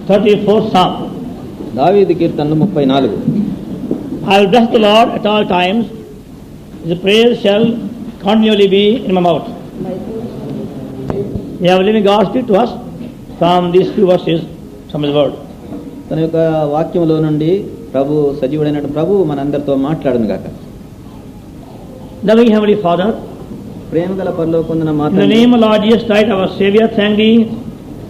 34th Psalm. దావీదు కీర్తనలు 34. I will bless the Lord at all times. His praise shall continually be in my mouth. We have living God speak to us from these few verses from His word. తన యొక్క వాక్యంలో నుండి ప్రభు సజీవుడైన ప్రభు మనందరితో మాట్లాడును గాక. Loving Heavenly Father, ప్రేమగల పరలోకమందున in the మాత్రమే name of Lord Jesus Christ, our Savior, thank Thee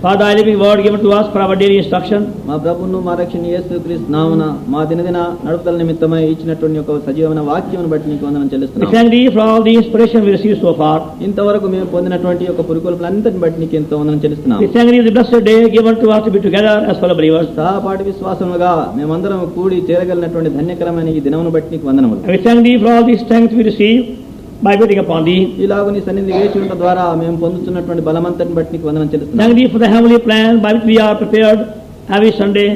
for Thy living word given to us for our daily instruction. మా ప్రభువును మా రక్షణ యేసుక్రీస్తు నామమున మా దినదిన నడుపుదల నిమిత్తమై ఇచ్చినటువంటి ఒక సజీవమైన వాక్యమును బట్టి నీకు వందనం We చెల్లిస్తున్నాము. thank Thee for all the inspiration we received so far. ఇంతవరకు మేము పొందినటువంటి ఒక పురుకొల్పులంతటిని బట్టి నీకు ఎంతో వందనం చెల్లిస్తున్నాము. We thank Thee for the blessed day given to us to be together as fellow believers. సహపాఠి విశ్వాసముగా మేమందరం కూడి చేరగలిగినటువంటి ధన్యకరమైన ఈ దినమును బట్టి నీకు వందనములు. And we thank Thee for all the strength we receive by waiting upon Thee. ఇలాగ నీ సన్నిధి వేచి ఉండడం ద్వారా మేము పొందుతున్నటువంటి బలమంతటిని బట్టి నీకు వందనం చెల్లిస్తున్నాము. Thank Thee for the heavenly plan by which we are prepared every Sunday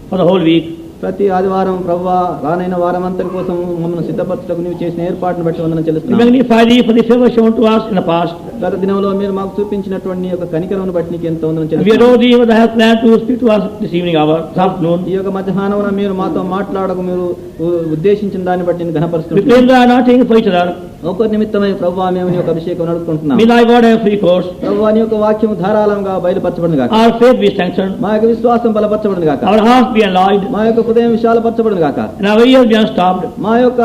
for the whole week. ప్రతి ఆదివారం ప్రభువా రానైన వారం అంతటి కోసం మమ్మల్ని సిద్ధపరచుటకు నీవు చేసిన ఏర్పాటును బట్టి వందనం We చెల్లిస్తున్నాము. magnify Thee for the favor shown to us in the past. గత దినంలో మీరు మాకు చూపించినటువంటి నీ యొక్క కనికరమును బట్టి నీకు ఎంతో వందనం We చెల్లిస్తున్నాము. adore Thee for the help plan to speak to us this evening hour, this afternoon. ఈ యొక్క మధ్యాహ్నమున మీరు మాతో మాట్లాడకు మీరు ఉద్దేశించిన దాన్ని బట్టి నేను We ఘనపరుస్తున్నాను. claim Thy anointing for each other. ఒకరి నిమిత్తమై ప్రభువా మేము నీ యొక్క అభిషేకం నడుపుకుంటున్నాము. May Thy word have free course. ప్రభువా నీ యొక్క వాక్యం ధారాళంగా బయలుపరచబడును గాక. Our faith be strengthened. మా యొక్క విశ్వాసం బలపరచబడును గాక. Our hearts be enlarged. మా యొక్క హృదయం విశాలపరచబడును గాక. And our ears be unstopped. మా యొక్క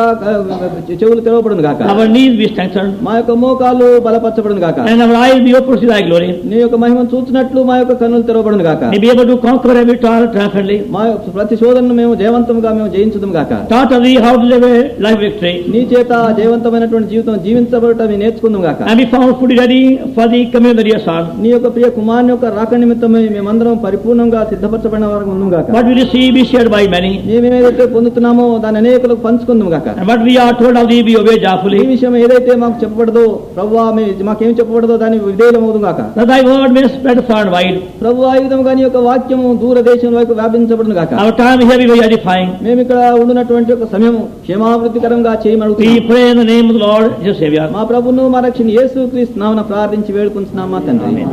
చెవులు తెరవబడును గాక. Our knees be strengthened. మా యొక్క మోకాళ్ళు బలపరచబడును గాక. And our eyes be open to see Thy glory. నీ యొక్క మహిమను చూచినట్లు మా యొక్క కన్నులు తెరవబడును గాక. May be able to conquer every trial triumphantly. మా యొక్క ప్రతి శోధనను మేము జయవంతంగా మేము జయించుదుము గాక. Taught of Thee how to live a life victory. నీ చేత జయవంతమైనటువంటి జీవితం జీవించబడట మేము నేర్చుకుందాం గాక. And be found fully ready for the coming of the dear Son. నీ యొక్క ప్రియ కుమారుని యొక్క రాక నిమిత్తమై మేమందరం పరిపూర్ణంగా సిద్ధపరచబడిన వారికి ఉందాం గాక. What we receive be shared by many. మేమేదైతే పొందుతున్నామో దాన్ని అనేకులకు పంచుకుందాం గాక. And what we are told of Thee be obeyed ఈ joyfully. విషయం ఏదైతే మాకు చెప్పబడదో ప్రభువా మాకేం చెప్పబడదో దాన్ని విధేయులమవుదాం గాక. That Thy word may spread far and wide. ప్రభువా ఈ విధంగా నీ యొక్క వాక్యము దూర దేశం వైపు వ్యాపించబడును గాక. Our time here be very edifying. మేము ఇక్కడ ఉండినటువంటి ఒక సమయం క్షేమాభివృద్ధికరంగా చేయమడుగుతున్నాము. We pray in the name of the Lord, His Savior. మా ప్రభువును మా రక్షణ యేసుక్రీస్తు నామమున ప్రార్థించి వేడుకుంటున్నాము మా తండ్రి. Amen.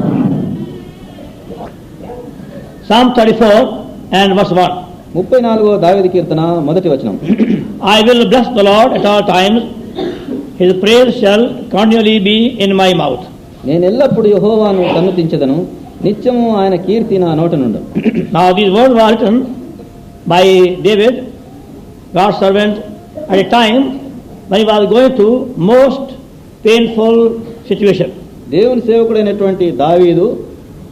Psalm 34 and verse 1. 34వ దావీదు కీర్తన మొదటి వచనం. I will bless the Lord at all times. His praise shall continually be in my mouth. నేను ఎల్లప్పుడు యెహోవాను సన్నుతించెదను, నిత్యము ఆయన కీర్తి నా నోట నుండు. Now these words were written by David, God's servant, at a time when he was going through most painful situation. దేవుని సేవకుడైనటువంటి దావీదు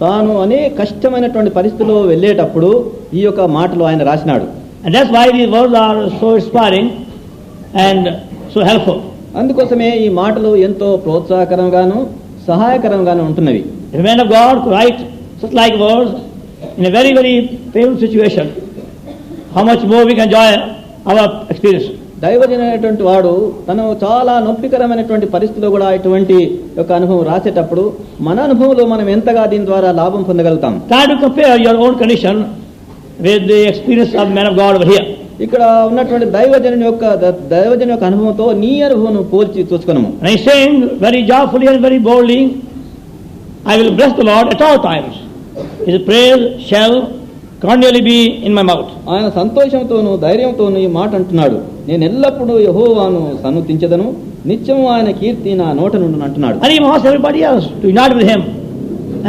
తాను అనేక కష్టమైనటువంటి పరిస్థితుల్లో వెళ్ళేటప్పుడు ఈ యొక్క మాటలు ఆయన రాసినాడు. And that's why these words are so inspiring and so helpful. అందుకోసమే ఈ మాటలు ఎంతో ప్రోత్సాహకరంగాను సహాయకరంగాను ఉంటున్నవి. The man of God could write such like words in a very, very painful situation. How much more we can enjoy our experience. దైవజనమైనటువంటి వాడు తను చాలా నొప్పికరమైనటువంటి పరిస్థితిలో కూడా ఇటువంటి యొక్క అనుభవం రాసేటప్పుడు మన అనుభవంలో మనం ఎంతగా దీని ద్వారా లాభం పొందగలుగుతాం. Try to compare your own condition with the experience of man of God over here. ఇక్కడ ఉన్నటువంటి దైవజనుని యొక్క అనుభవంతో నీ అనుభవం పోల్చి చూసుకున్నాము. And he's saying very joyfully and very boldly, I will bless the Lord at all times. His praise shall continually be in my mouth. ఆయన సంతోషంతోను ధైర్యంతోను ఈ మాట అంటున్నాడు, నేను ఎల్లప్పుడూ యెహోవాను సన్నుతించెదను, నిత్యము ఆయన కీర్తి నా నోట నుండి అంటున్నాడు. And he wants everybody else to unite with him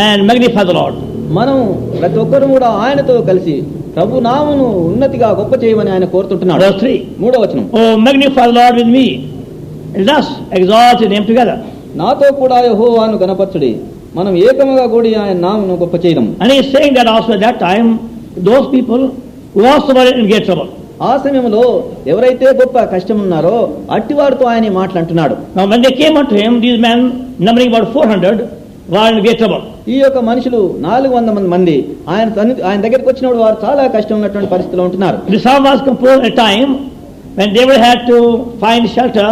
and magnify the Lord. మనం ప్రతి ఒక్కరు కూడా ఆయనతో కలిసి ప్రభు నామమును ఉన్నతిగా గొప్ప చేయమని ఆయన కోరుతుంటున్నాడు. Verse 3. 3వ వచనం. Oh, magnify the Lord with me, and thus exalt his name together. నాతో కూడా యెహోవాను గణపరచుడి, మనం ఏకముగా కూడి ఆయన నామమును గొప్ప చేయదము. And he is saying that also at that time, those people who also were in great trouble. ఆ సమయంలో ఎవరైతే గొప్ప కష్టం ఉన్నారో అట్టివారితో ఆయన ఈ మాటలు అంటున్నాడు. Now when they came unto him, these men numbering about 400 were in great trouble. ఈ యొక్క మనుషులు 400 మంది ఆయన దగ్గరికి వచ్చినప్పుడు వారు చాలా కష్టం ఉన్నటువంటి పరిస్థితిలో ఉంటున్నారు. The psalm was composed at a time when David had to find shelter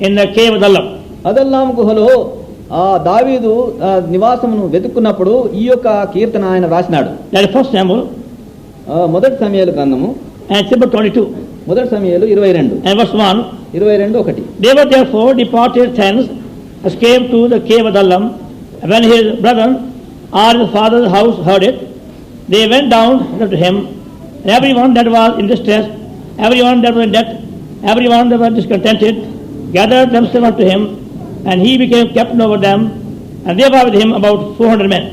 in the cave of Adullam. అదల్లాం గుహలో దావీదు నివాసమును వెతుక్కున్నప్పుడు ఈ యొక్క కీర్తన ఆయన రాసినాడు. That is 1 Samuel. మొదటి సమూయేలు గ్రంథము and chapter 22. మొదటి సమూయేలు 22. And verse 1. 22:1. David therefore departed thence, escaped to the cave of Adullam. When his brethren or his father's house heard it, they went down to him, and everyone that was in distress, everyone that was in debt, everyone that was discontented, gathered themselves unto him, and he became captain over them, and there were with him about 400 men.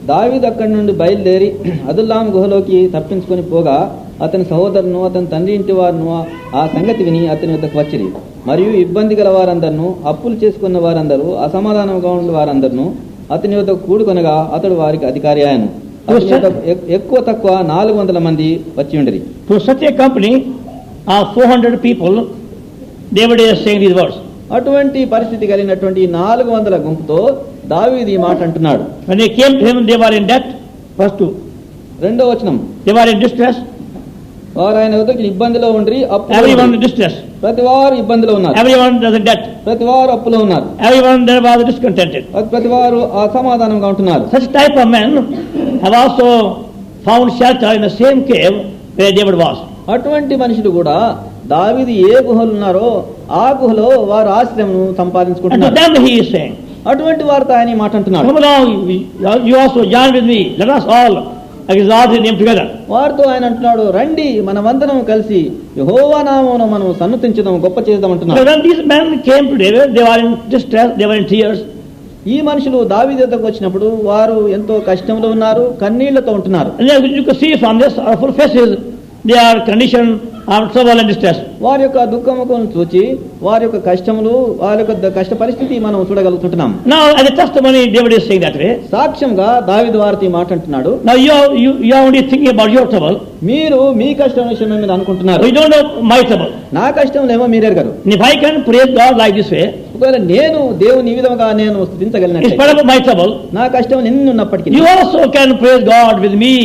దావీదు అక్కడి నుండి బయలుదేరి Adullam గుహలోకి తప్పించుకొని పోగా అతని సహోదరును అతని తండ్రి ఇంటి వారును ఆ సంగతి విని అతని వద్దకు వచ్చిరి. మరియు ఇబ్బంది గల వారందరినూ, అప్పులు చేసుకున్న వారందరూ, అసమాధానంగా ఉన్న వారందరినూ అతని వద్దకు కూడుకొనగా అతడు వారికి అధికారి ఆయను. ఎక్కువ తక్కువ 400 మంది వచ్చి ఉండిరి. To such a company of 400 people, David is saying these words. అటువంటి పరిస్థితి కలిగినటువంటి 400 గుంపుతో దావీదు ఈ మాట అంటున్నాడు. When they came to him, they were in debt. Verse 2. రెండో వచనం, they were in distress. వారు ఆయన వద్దకు ఇబ్బందిలో ఉండి, everyone in distress. ప్రతి వారు ఇబ్బందిలో ఉన్నారు. everyone was in debt. ప్రతి వారు అప్పులో ఉన్నారు. everyone there was discontented. ప్రతి వారు అసమాధానంగా ఉంటున్నారు. Such type of men have also found shelter in the same cave where David was. అటువంటి మనుషులు కూడా దావీదు ఏ గుహలు ఉన్నారో ఆ గుహలో వారు ఆశ్రయం సంపాదించుకుంటున్నారు. And then he is saying, అటువంటి వారితో ఆయన మాట అంటున్నాడు, come along, you also join with me, let us all exalt his name together. వారితో ఆయన అంటున్నాడు, రండి మనమందరం కలిసి యెహోవా నామమును మనం సన్నుతించుదాం, గొప్ప చేద్దాం అంటున్నాడు. So when these men came to David, they were in distress, they were in tears. ఈ మనుషులు దావీదు వద్దకు వచ్చినప్పుడు వారు ఎంతో కష్టంలో ఉన్నారు, కన్నీళ్లతో ఉంటున్నారు. And you can see from their sorrowful faces, they are conditioned of trouble and distress. వారి యొక్క దుఃఖమును చూచి వారి యొక్క కష్టములు, వారి యొక్క కష్ట పరిస్థితి మనం చూడగలుగుతున్నాం. Now as a testimony, David is saying that way. సాక్ష్యంగా దావీదు వారితో మాట అంటున్నాడు, Now you are only thinking about your trouble. మీరు మీ కష్టం విషయమే మీరు అనుకుంటున్నారు. You don't know my trouble. నా కష్టంలేమో మీరెరగరు. If I can praise God like this way, ఒకవేళ నేను దేవుని ఈ విధంగా నేను స్తుతించగలిగినట్లయితే, in spite of my trouble, నా కష్టం ఎన్ని ఉన్నప్పటికీ you also can praise God with me.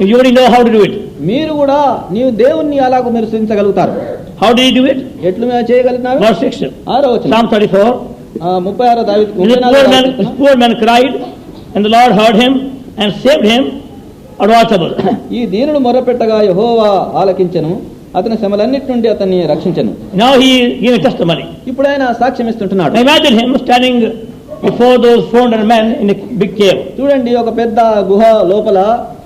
You already know how to do it. మీరు కూడా నీవు దేవుణ్ణి అలాగూ మీరు స్తుతించగలుగుతారు. How do you do it? ఎట్లు మీరు చేయగలుగుతారు? Verse 6. ఆరో వచనం, Psalm 34. 36 దావీదు. This poor man cried, and the Lord heard him and saved him out of all trouble. ఈ దీనుడు మొర్రపెట్టగా యెహోవా ఆలకించెను, అతని శ్రమలన్నిటి నుండి అతన్ని రక్షించెను. Now he is giving testimony. ఇప్పుడు ఆయన సాక్ష్యం ఇస్తుంటున్నాడు. Imagine him standing before those 400 men in a big cave. చూడండి, ఒక పెద్ద గుహ లోపల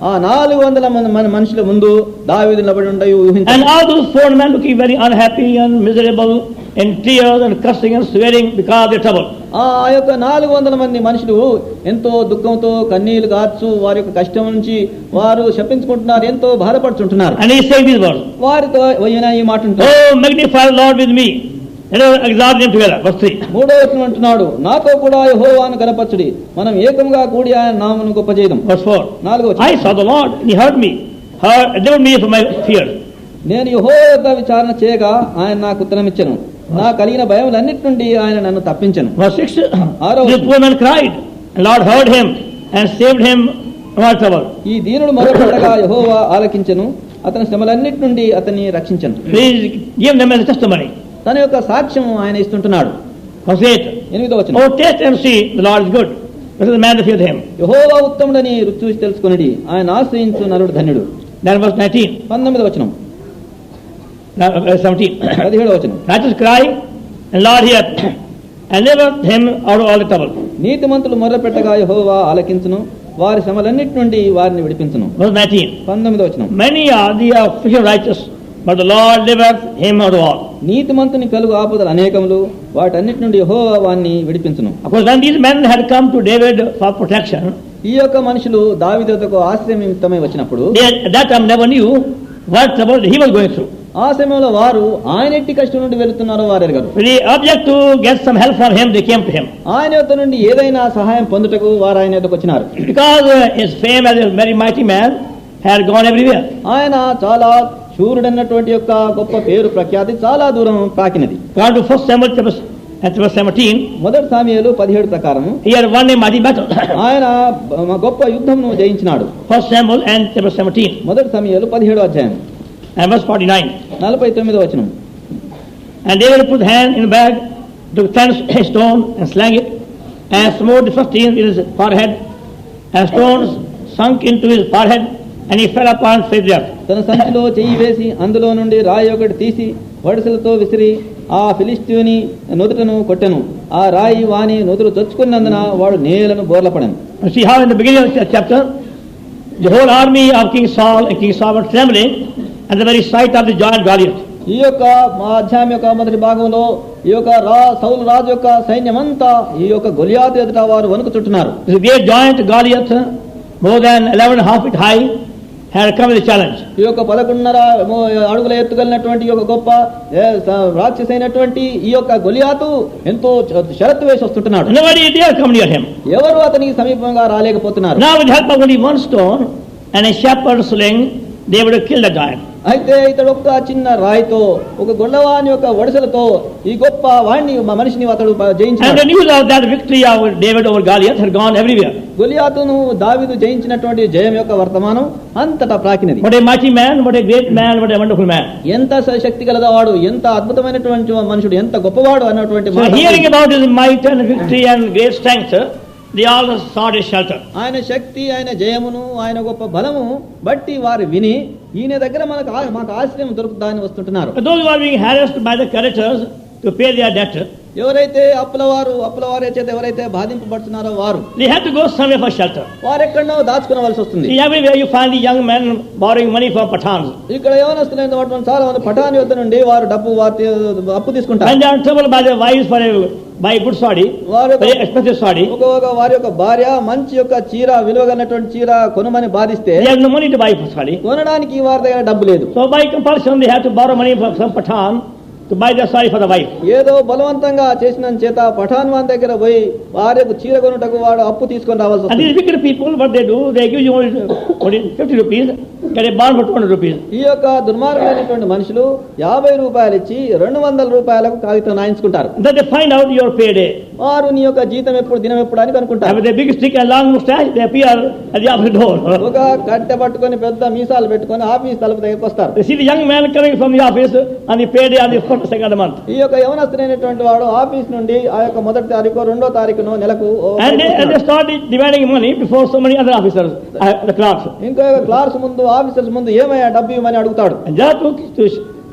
ఆ 400 మంది మనుషుల ముందు దావీదు నిలబడి ఉండయి ఊహించండి. And all those 400 men looking very unhappy and miserable, in tears and cursing and swearing because of their trouble. ఆ యొక్క 400 మంది మనుషులు ఎంతో దుఃఖంతో కన్నీళ్లు కార్చు వారి యొక్క కష్టం నుంచి వారు శపించుకుంటున్నారు, ఎంతో బాధపడుతుంటున్నారు. And he is saying these words. వారితో ఈ మాట ఉంటుంది, Oh, magnify the Lord with me. Let us exalt him together. Verse 3. మూడో వచనం అంటున్నాడు, నాతో కూడా యెహోవాను గణపరచుడి, మనం ఏకముగా కూడి ఆయన నామమును గొప్ప చేద్దాం. Verse 4. నాలుగో వచనం, I saw the Lord, and he heard me, delivered me from my fear. నేను యెహోవా వద్ద విచారణ చేయగా ఆయన నాకు ఉత్తరమిచ్చెను, నా కలిగిన భయములన్నిటి నుండి ఆయన నన్ను తప్పించెను. Verse 6. ఆరో This poor man cried, and Lord heard him and saved him from all trouble. ఈ దీనుడు మొరపెట్టగా యెహోవా ఆలకించెను, అతని శ్రమలన్నిటి నుండి అతన్ని రక్షించెను. Please give them as a testimony. తన యొక్క సాక్ష్యం ఆయన ఇస్తుంటున్నాడు. Verse 8. ఎనిమిదో వచనం, Oh, taste and see, the Lord is good. This is the man that feareth him. యెహోవా ఉత్తముడని రుచి చూసి తెలుసుకొనిడి, ఆయన ఆశ్రయించు నరుడు ధన్యుడు. Then verse 19. 19వ వచనం, 17. 17వ వచనం, Righteous cry, and Lord hear, and deliver him out of all the trouble. నీతిమంతులు మొర్రపెట్టగా యెహోవా ఆలకించును, వారి శ్రమలన్నిటి నుండి వారిని విడిపించును. Verse 19. 19వ వచనం, Many are the afflictions of righteous, but the Lord delivereth him out of all. నీతిమంతుని కలుగు ఆపదలు అనేకములు, వాటన్నిటి నుండి యెహోవా వారిని విడిపించును. Of course, when these men had come to David for protection, ఈ యొక్క మనుషులు దావీదు వద్దకు ఆశ్రయం నిమిత్తమై వచ్చినప్పుడు they at that time never knew what trouble he was going through. ఆ సమయంలో వారు ఆయన ఎట్టి కష్టం నుండి వెళుతున్నారో వారు ఎరగరు. When the object to get some help from him, they came to him. ఆయన యొద్ద నుండి ఏదైనా సహాయం పొందుటకు వారు ఆయన యొద్దకు వచ్చినారు. Because his fame as a very mighty man had gone everywhere. ఆయన చాలా శూరుడన్నటువంటి యొక్క గొప్ప పేరు ప్రఖ్యాతి చాలా దూరం పాకినది. According to 1 Samuel chapter 17, మొదటి సాముయేలు 17 ప్రకారం he had won a mighty battle. ఆయన గొప్ప యుద్ధమును జయించినాడు. 1 Samuel and chapter 17 మొదటి సాముయేలు 17వ అధ్యాయం and verse 49. 49వ వచనం, And David put hand in the bag, took a stone and slang it, and smote the Philistine in his forehead, and stones sunk into his forehead, and he fell upon his death. తన సంచిలో చెయ్యి వేసి అందులో నుండి రాయి ఒకటి తీసి వడిసెలతో విసిరి ఆ ఫిలిష్తీయుని నుదుటను కొట్టెను. ఆ రాయి వాని నుదురు చొచ్చుకున్నందున వాడు నేలను బోర్లపడెను. You see how in the beginning of the chapter, The whole army of King Saul and King Saul were trembling at the very sight of the giant Goliath. ఈ యొక్క మా అధ్యాయం యొక్క మొదటి భాగంలో ఈ యొక్క సౌలు రాజు యొక్క సైన్యమంతా ఈ యొక్క గొలియాతు ఎదుట వారు వణుకుచుంటున్నారు. This great giant Goliath, more than 11.5 feet high, had come with a challenge. ఈ యొక్క 11.5 అడుగుల ఎత్తుగలిగినటువంటి ఈ యొక్క గొప్ప రాక్షసి అయినటువంటి ఈ యొక్క గొలియాతు ఎంతో షరతు వేసి వస్తుంటున్నాడు. Nobody dare come near him. ఎవరు అతనికి సమీపంగా రాలేకపోతున్నారు. Now with the help of only one stone and a shepherd's sling, they would have killed the giant. అయితే ఇతడు ఒక చిన్న రాయితో ఒక గొల్లవాని యొక్క వడసలతో ఈ గొప్ప వాణ్ణి మనిషిని అతడు జయించాడు. And the news of that victory of David over Goliath had gone everywhere. గొలియాతును దావీదు జయించినటువంటి జయం యొక్క వర్తమానం అంతటా ప్రాకినది. What a mighty man, what a great man, what a wonderful man. ఎంత శక్తి గలవాడు, ఎంత అద్భుతమైనటువంటి మనుషుడు, ఎంత గొప్పవాడు అన్నటువంటి మాట. Hearing about his might and victory and great strength, they all sought his shelter. ఆయన శక్తి, ఆయన జయమును, ఆయన గొప్ప బలము బట్టి వారు విని ఈయన దగ్గర మాకు ఆశ్రయం దొరుకుతుందని వస్తుంటున్నారు. Those who are being harassed by the creditors to pay their debt, ఎవరైతే అప్పులవారి చేత ఎవరైతే బాధింపబడుతున్నారో వారు they have to go somewhere for shelter. వారు ఎక్కడో దాచుకోవాల్సి వస్తుంది. Everywhere you find the young men borrowing money from Pathans. ఇక్కడ యవనస్తులైన చాలా మంది పఠాన్ యుద్ధ నుండి వారు అప్పు తీసుకుంటారు. And they are troubled by their wives by good sari, very expensive sari. వారి యొక్క భార్య మంచి యొక్క చీర, విలువగలటువంటి చీర కొనమని బాధిస్తే they have no money to buy sari. కొనడానికి వారి దగ్గర డబ్బు లేదు. So by compulsion they have to borrow money from some Pathan to buy the sari for the wife. ఏదో బలవంతంగా చేసిన చేత పఠాన్ వాన్ దగ్గర పోయి వారి యొక్క చీర కొనుటకు వాడు అప్పు తీసుకొని రావాల్సి వస్తుంది. And these wicked people, what they do, they give you only 50 rupees, get a bond for 200 rupees. ఈ యొక్క దుర్మార్గులైనటువంటి మనుషులు 50 రూపాయలు ఇచ్చి 200 రూపాయలకు కాగితం రాయించుకుంటారు. Then they find out your payday. వారు నీ యొక్క జీతం ఎప్పుడు, దినం ఎప్పుడు అని కనుక్కుంటారు. With a big stick and long mustache, they appear at the office door. ఒక కట్టె పట్టుకొని పెద్ద మీసాలు పెట్టుకొని ఆఫీస్ తలుపు దగ్గరికి వస్తారు. They see the young man coming from the office on the payday on the first, second month. ఈ యొక్క యవనస్తుడైనటువంటి వాడు ఆఫీస్ నుండి ఆ యొక్క మొదటి తారీఖు, 2వ తారీఖును నెలకు and they start dividing money before so many other officers, the clerks. ఇంకా క్లార్క్స్ ముందు, ఆఫీసర్స్ ముందు ఏమయ్యా డబ్బు ఇవ్వమని అడుగుతాడు. And just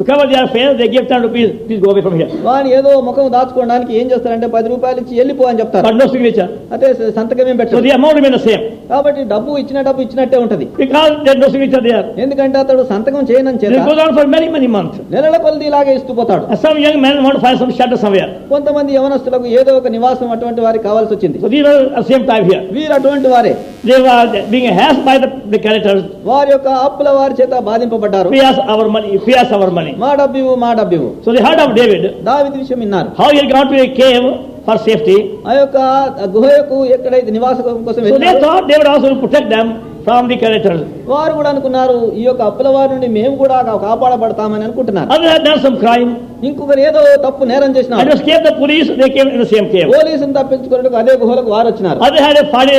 to cover their affairs, they give 10 rupees, please go away from here. వాని ఏదో ముఖం దాచుకోవడానికి ఏం చేస్తారంటే 10 రూపాయలు ఇచ్చి వెళ్ళిపో అని చెప్తారు. But no signature. అంటే సంతకం ఏం పెట్టరు. So the amount remains the same. కాబట్టి డబ్బు ఇచ్చినట్టే ఉంటది. Because there is no signature there. ఎందుకంటే అతడు సంతకం చేయనని చేత It goes on for many months. నెలల కొలది ఇలాగే ఇస్తూ పోతాడు. And some young men want to find some shelter somewhere. కొంతమంది యవనస్తులకు ఏదో ఒక నివాసం అటువంటి వారికి కావాల్సి వచ్చింది. So these are the same type here. వీరు అటువంటి వారే. They were being harassed by the creditors. వారి యొక్క అప్పుల వారి చేత బాధింపబడ్డారు. Pay us our money. మా డబ్బు. So they heard of David. దావీదు విషయం విన్నారు. How he had gone to a cave for safety. ఆ యొక్క గుహకు ఎక్కడైతే నివాసం కోసం So they thought they would also protect them from the creditors. వారు కూడా అనుకున్నారు ఈ యొక్క అప్పుల వారి నుండి మేము కూడా కాపాడబడతామని అనుకుంటున్నారు. Others had done some crime. ఇంకొకరు ఏదో తప్పు నేరం చేసినారు. And escaped the police, they came in the same cave. పోలీసుని తప్పించుకున్నట్టు అదే గుహలకు వారు వచ్చినారు. Others had a fight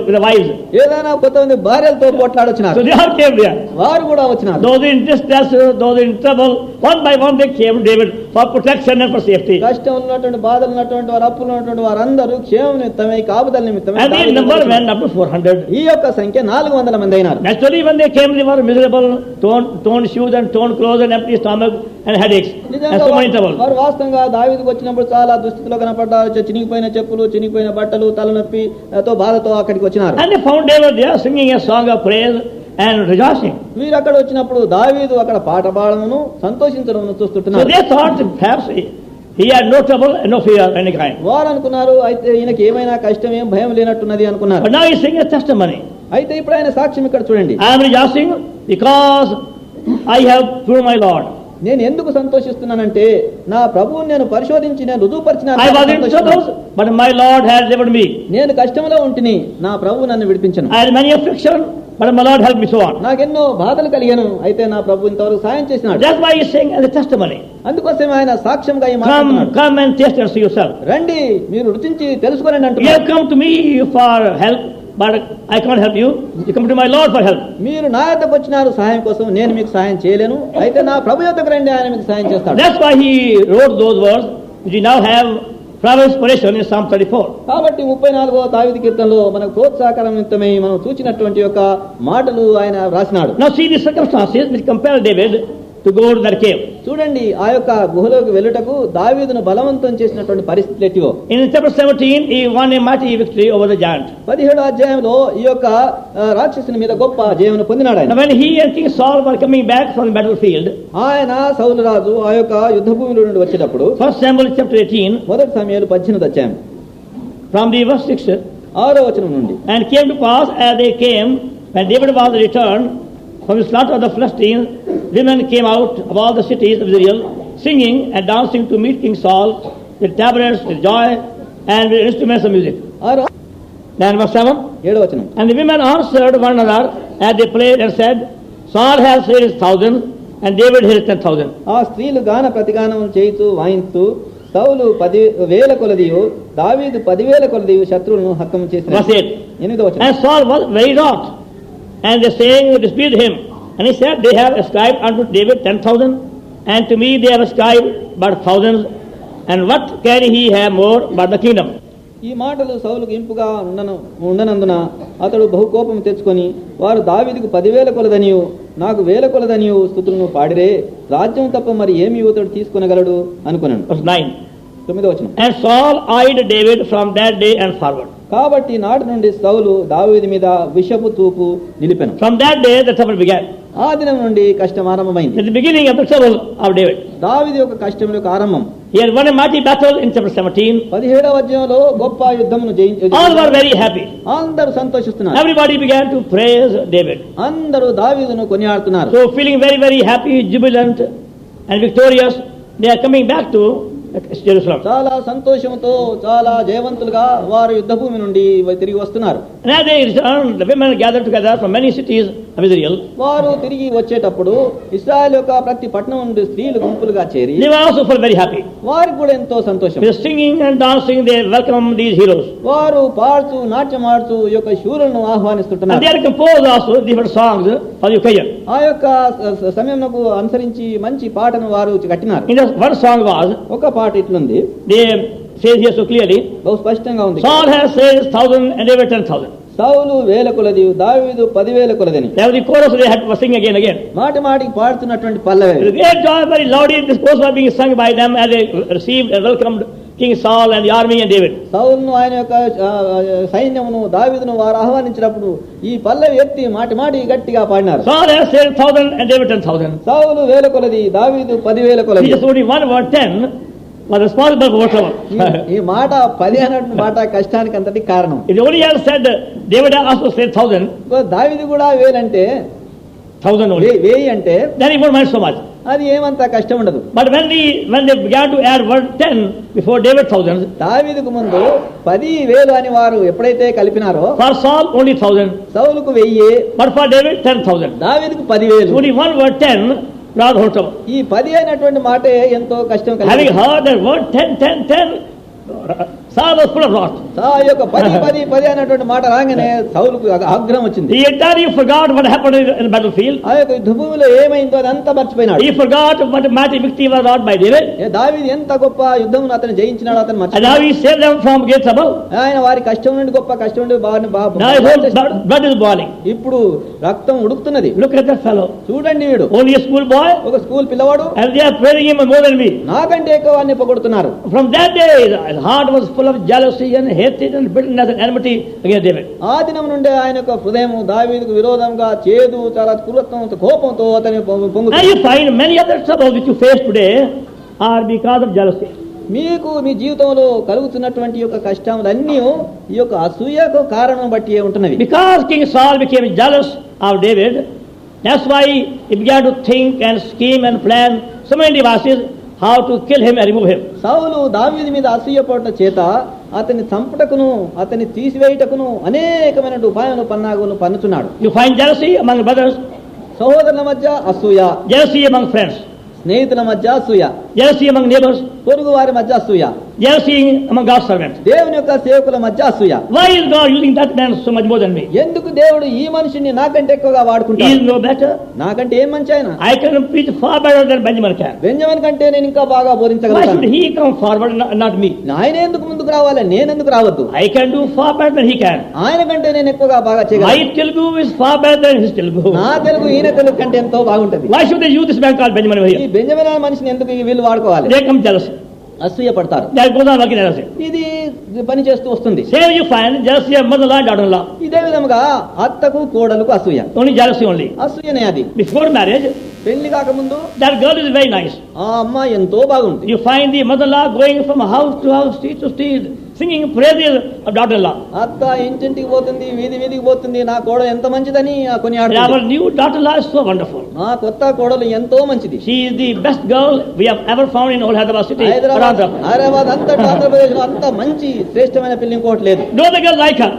with the wives. ఏదైనా కొంతమంది భార్యలతో పోట్లాడొచ్చినారు. So they all came there. వారు కూడా వచ్చినారు. Those in distress, those in trouble, one by one they came to David for protection and for safety. కష్టం ఉన్నటువంటి, బాధలు ఉన్నటువంటి వారు, అప్పులు ఉన్నటువంటి వారందరూ క్షేమం నిమిత్తమై, కాపుదల నిమిత్తమై. And the number went up to 400. ఈ యొక్క సంఖ్య 400 మంది అయినారు. Naturally, when they came, they were miserable, torn shoes and torn clothes and empty stomach and headaches and so many troubles. వారు వాస్తవంగా దావీదుకు వచ్చినప్పుడు చాలా దుస్థితిలో కనపడ్డారు. చినిగిపోయిన చెప్పులు, చినిగిపోయిన బట్టలు, తలనొప్పితో బాధతో అక్కడికి వచ్చినారు. And they found David there singing a song of praise and rejoicing. వీరు అక్కడ వచ్చినప్పుడు దావీదు అక్కడ పాట పాడమును, సంతోషించడం చూస్తుంటున్నారు. So they thought perhaps he had no trouble and no fear of any kind. వారు అనుకున్నారు అయితే ఈయనకి ఏమైనా కష్టం, ఏం భయం లేనట్టున్నది అనుకున్నారు. But now he is singing a testimony. అయితే ఇప్పుడు ఆయన సాక్ష్యం ఇక్కడ చూడండి. I am rejoicing because I have proved my Lord. నేను ఎందుకు సంతోషిస్తున్నానంటే నా ప్రభువుని నేను పరిశోధించి నేను రుజువుపరిచినాను. I was in trouble, but my Lord has delivered me. నేను కష్టంలో ఉంటిని, నా ప్రభువు నన్ను విడిపించను. I had many affliction, but my Lord helped me so on. నాకెన్నో బాధలు కలిగాను, అయితే నా ప్రభువు ఇంతవరకు సాయం చేసినాడు. That's why he is saying as a testimony. అందుకోసం ఆయన సాక్ష్యంగా ఈ మాట్లాడుతున్నాడు. Come and taste and see yourself. రండి, మీరు రుచించి తెలుసుకోండి You అంటున్నారు. have come to me for help, but I can't help you. You come to my Lord for help. మీరు నా యొద్దకు వచ్చినారు సహాయం కోసం, నేను మీకు సహాయం చేయలేను, అయితే నా ప్రభు యొద్దకు రండి, ఆయన మీకు సహాయం చేస్తాడు. That's why he wrote those words which we now have from inspiration in Psalm 34. కాబట్టి 34వ దావీదు కీర్తనలో మనకు ప్రోత్సాహకరం నిమిత్తమై మనం చూచినటువంటి యొక్క మాటలు ఆయన రాసినాడు. Now see the circumstances which compel David to to go to that cave. చూడండి ఆ యొక్క గుహలోకి వెళ్ళుటకు దావీదును బలవంతం చేసినటువంటి పరిస్థితులు ఎట్టివో. In chapter 17, he won a mighty victory over the giant. 17వ అధ్యాయంలో ఈ యొక్క రాక్షసుని మీద గొప్ప జయమును పొందినాడు ఆయన. Now when he and King Saul were coming back from the battlefield, ఆయన సౌలు రాజు ఆ యొక్క యుద్ధ భూమిలో నుండి వచ్చేటప్పుడు 1 Samuel chapter 18, మొదటి సమయాలు 18వ అధ్యాయం from the verse 6, 6వ వచనం నుండి, and came to pass as they came, when David was returned from the slaughter of the Philistines, women came out of all the cities of Israel, singing and dancing to meet King Saul with tabrets, with joy, and with instruments of music. Then verse 7, 7వ వచనం, and the women answered one another as they played and said, Saul has slain his 1,000 and David his 10,000. ఆ స్త్రీలు గాన ప్రతిగానం చేయుతూ వాయించుతూ సౌలు 10,000 కొలదియు దావీదు 10,000 కొలదియు శత్రువులను హతము చేసినారు. Verse 8, 8వ వచనం, and Saul was very wroth, and they saying disputed him, and he said, they have ascribed unto David 10,000, and to me they have ascribed but thousands, and what can he have more but the kingdom? ఈ మాటలు సౌలుకు ఇంపుగా ఉండనందున అతడు బహుకోపం తెచ్చుకొని, వారు దావీదుకు 10,000 కొలదనియు నాకు 1,000 కొలదనియు స్తుతులను పాడిరే, రాజ్యం తప్ప మరి ఏమి ఇతడు తీసుకొనగలడు అనుకున్నాను. Verse 9, 9వ వచనం, and Saul eyed David from that day and forward. కాబట్టి నాటి నుండి సౌలు దావీదు మీద విషపు చూపు నిలిపెను. From that day the trouble began. ఆ దినం నుండి కష్టం ఆరంభమైంది. At the beginning of the trouble of David, దావీదు యొక్క కష్టం యొక్క ఆరంభం. he had won a mighty battle in chapter 17. 17వ అధ్యాయంలో గొప్ప యుద్ధమును జయించాడు. All were very happy. అందరూ సంతోషిస్తున్నారు. Everybody began to praise David. అందరూ దావీదును కొనియాడుతున్నారు. So feeling very, very happy, jubilant and victorious, they are coming back to Jerusalem. చాలా సంతోషంతో చాలా జయవంతులుగా వారు యుద్ధ భూమి నుండి తిరిగి వస్తున్నారు. And as they returned, the women gathered together from many cities of Israel. వారు తిరిగి వచ్చేటప్పుడు ఇశ్రాయేలు యొక్క ప్రతి పట్టణం నుండి స్త్రీలు గుంపులుగా చేరి They were also full very happy. వారికి కూడా ఎంతో సంతోషం. With singing and dancing, they welcomed these heroes. వారు పాడుతూ నాట్యమాడుతూ ఈ యొక్క శూరులను And ఆహ్వానిస్తుంటున్నారు. they had composed also different songs for the occasion. ఆ యొక్క సమయంకు అనుసరించి మంచి పాటను వారు కట్టినారు. In the one song was, ఒక పాట ఇట్లుంది, they say here so clearly, బహు స్పష్టంగా ఉంది, Saul has slain 1,000 and David 10,000. సౌలు 1,000 కొలది దావీదు 10,000 కొలదని. That was the chorus they had to sing again. మాటి మాటికి పాడుతున్నటువంటి పల్లవి. With great joy, very loudly, this chorus was being sung by them as they received and welcomed King Saul and the army and David. సౌలును ఆయన యొక్క సైన్యమును దావీదును వారు ఆహ్వానించినప్పుడు ఈ పల్లవి ఎత్తి మాటి మాటి గట్టిగా పాడినారు. Saul has slain 1,000 and David 10,000. సౌలు 1,000 కొలది దావీదు 10,000 కొలది. Just only one word 10 was responsible for whatever. ఈ మాట 10 అన్నటువంటి మాట కష్టానికి అంతటి కారణం. If only had said David also slain 1,000, దావీదు కూడా 1000 అంటే 1,000 only, 1000 అంటే then he won't mind so much. అది ఏమంత కష్టం ఉండదు. But when they began to add word 10 before David 1,000, దావీదుకు ముందు 10,000 అని వారు ఎప్పుడైతే కలిపినారో, for Saul only 1,000, సౌలుకు 1000, but for David 10,000. దావీదుకు 10,000. Only one word 10 brought whole trouble. ఈ 10 అయినటువంటి మాటే ఎంతో కష్టం Having కలిగింది. heard that word 10, 10, 10, Saul was full of wrath. ఈ యొక్క 10 అయినటువంటి మాట రాగానే సౌలుకు ఆగ్రహం వచ్చింది. He entirely forgot what happened in the battlefield. ఆ యొక్క యుద్ధ భూమిలో ఏమైందో అదంతా మర్చిపోయినాడు. He forgot what a mighty victory was wrought by David. దావీదు ఎంత గొప్ప యుద్ధమును అతను జయించినాడో అతను And మర్చిపోయాడు. now he saved them from great trouble. ఆయన వారి కష్టం నుండి గొప్ప కష్టం నుండి Now his whole blood is boiling. ఇప్పుడు రక్తం ఉడుకుతున్నది. Look at that fellow. చూడండి వీడు Only a school boy, ఒక స్కూల్ పిల్లవాడు, and they are praising him more than me. నాకంటే ఎక్కువ వాడిని పొగడుతున్నారు. From that day, his heart was full of jealousy and hatred and bitterness and enmity against David. ఆ దినం నుండే ఆయన యొక్క హృదయం దావీదుకు విరోధంగా చేదు చాలా క్రూరత్వంతో కోపంతో అతని Now పొంగుతుంది. you find many other troubles which you face today are because of jealousy. మీకు మీ జీవితంలో కలుగుతున్నటువంటి యొక్క కష్టములన్నీ ఈ యొక్క అసూయకు కారణం బట్టి ఉంటున్నవి. Because King Saul became jealous of David, that's why he began to think and scheme and plan so many devices how to kill him and remove him. సౌలు దావీదు మీద అసూయపడట చేత అతని చంపుటకును అతని తీసివేయుటకును అనేకమైన ఉపాయాలు పన్నాగులు పన్నుతున్నాడు. You find jealousy among brothers, సహోదరుల మధ్య అసూయ, jealousy among friends, స్నేహితుల మధ్య అసూయ, jealousy among neighbors, పొరుగు వారి మధ్య అసూయ, jealousy among God's servants. దేవుని యొక్క సేవకుల మధ్య అసూయ. Why is God using that man so much more than me? ఎందుకు దేవుడు ఈ మనిషిని నాకంటే ఎక్కువగా He వాడుకుంటాడు? is no better. నాకంటే ఏం మంచి ఆయన? I can preach far better than Benjamin can. Benjamin కంటే నేను ఇంకా బాగా Why బోధించగలను. should he come forward, not me? ఆయన ఎందుకు ముందుకు రావాలి, నేను ఎందుకు రావద్దు? I can do far better than he can. ఆయన కంటే నేను ఎక్కువగా బాగా My చేయగలను. Telugu is far better than his Telugu. నా తెలుగు ఈయన తెలుగు కంటే ఎంతో బాగుంటది. Why should they use this man called Benjamin over ఈ here? బెంజమిన్ అనే మనిషిని ఎందుకు ఈ వీళ్ళు వాడుకోవాలి? They come jealous. అసూయ పడతారు. That goes on working jealousy. ఇది పని చేస్తూ వస్తుంది. Same you find jealousy of mother-in-law and daughter-in-law. ఇదే విధముగా అత్తకు కోడలకు అసూయ. Only jealousy only. అసూయనే అది. Before marriage, పెళ్లి కాకముందు that girl is very nice. ఆ అమ్మాయి ఎంతో బాగుంది. You find the mother-in-law going from house to house, street to street, singing praises of daughter-in-law. అత్త ఇంటింటికి పోతుంది, వీధి వీధికి పోతుంది, నా కోడలు ఎంత మంచిదని And కొనియాడుతుంది. our new daughter-in-law is so wonderful. నా కొత్త కోడలు ఎంతో మంచిది. She is the best girl we have ever found in whole Hyderabad city. Hyderabad అంతటా ఆంధ్రప్రదేశ్ లో అంత మంచి శ్రేష్టమైన పెళ్లి ఇంకోటి లేదు. No other girl like her.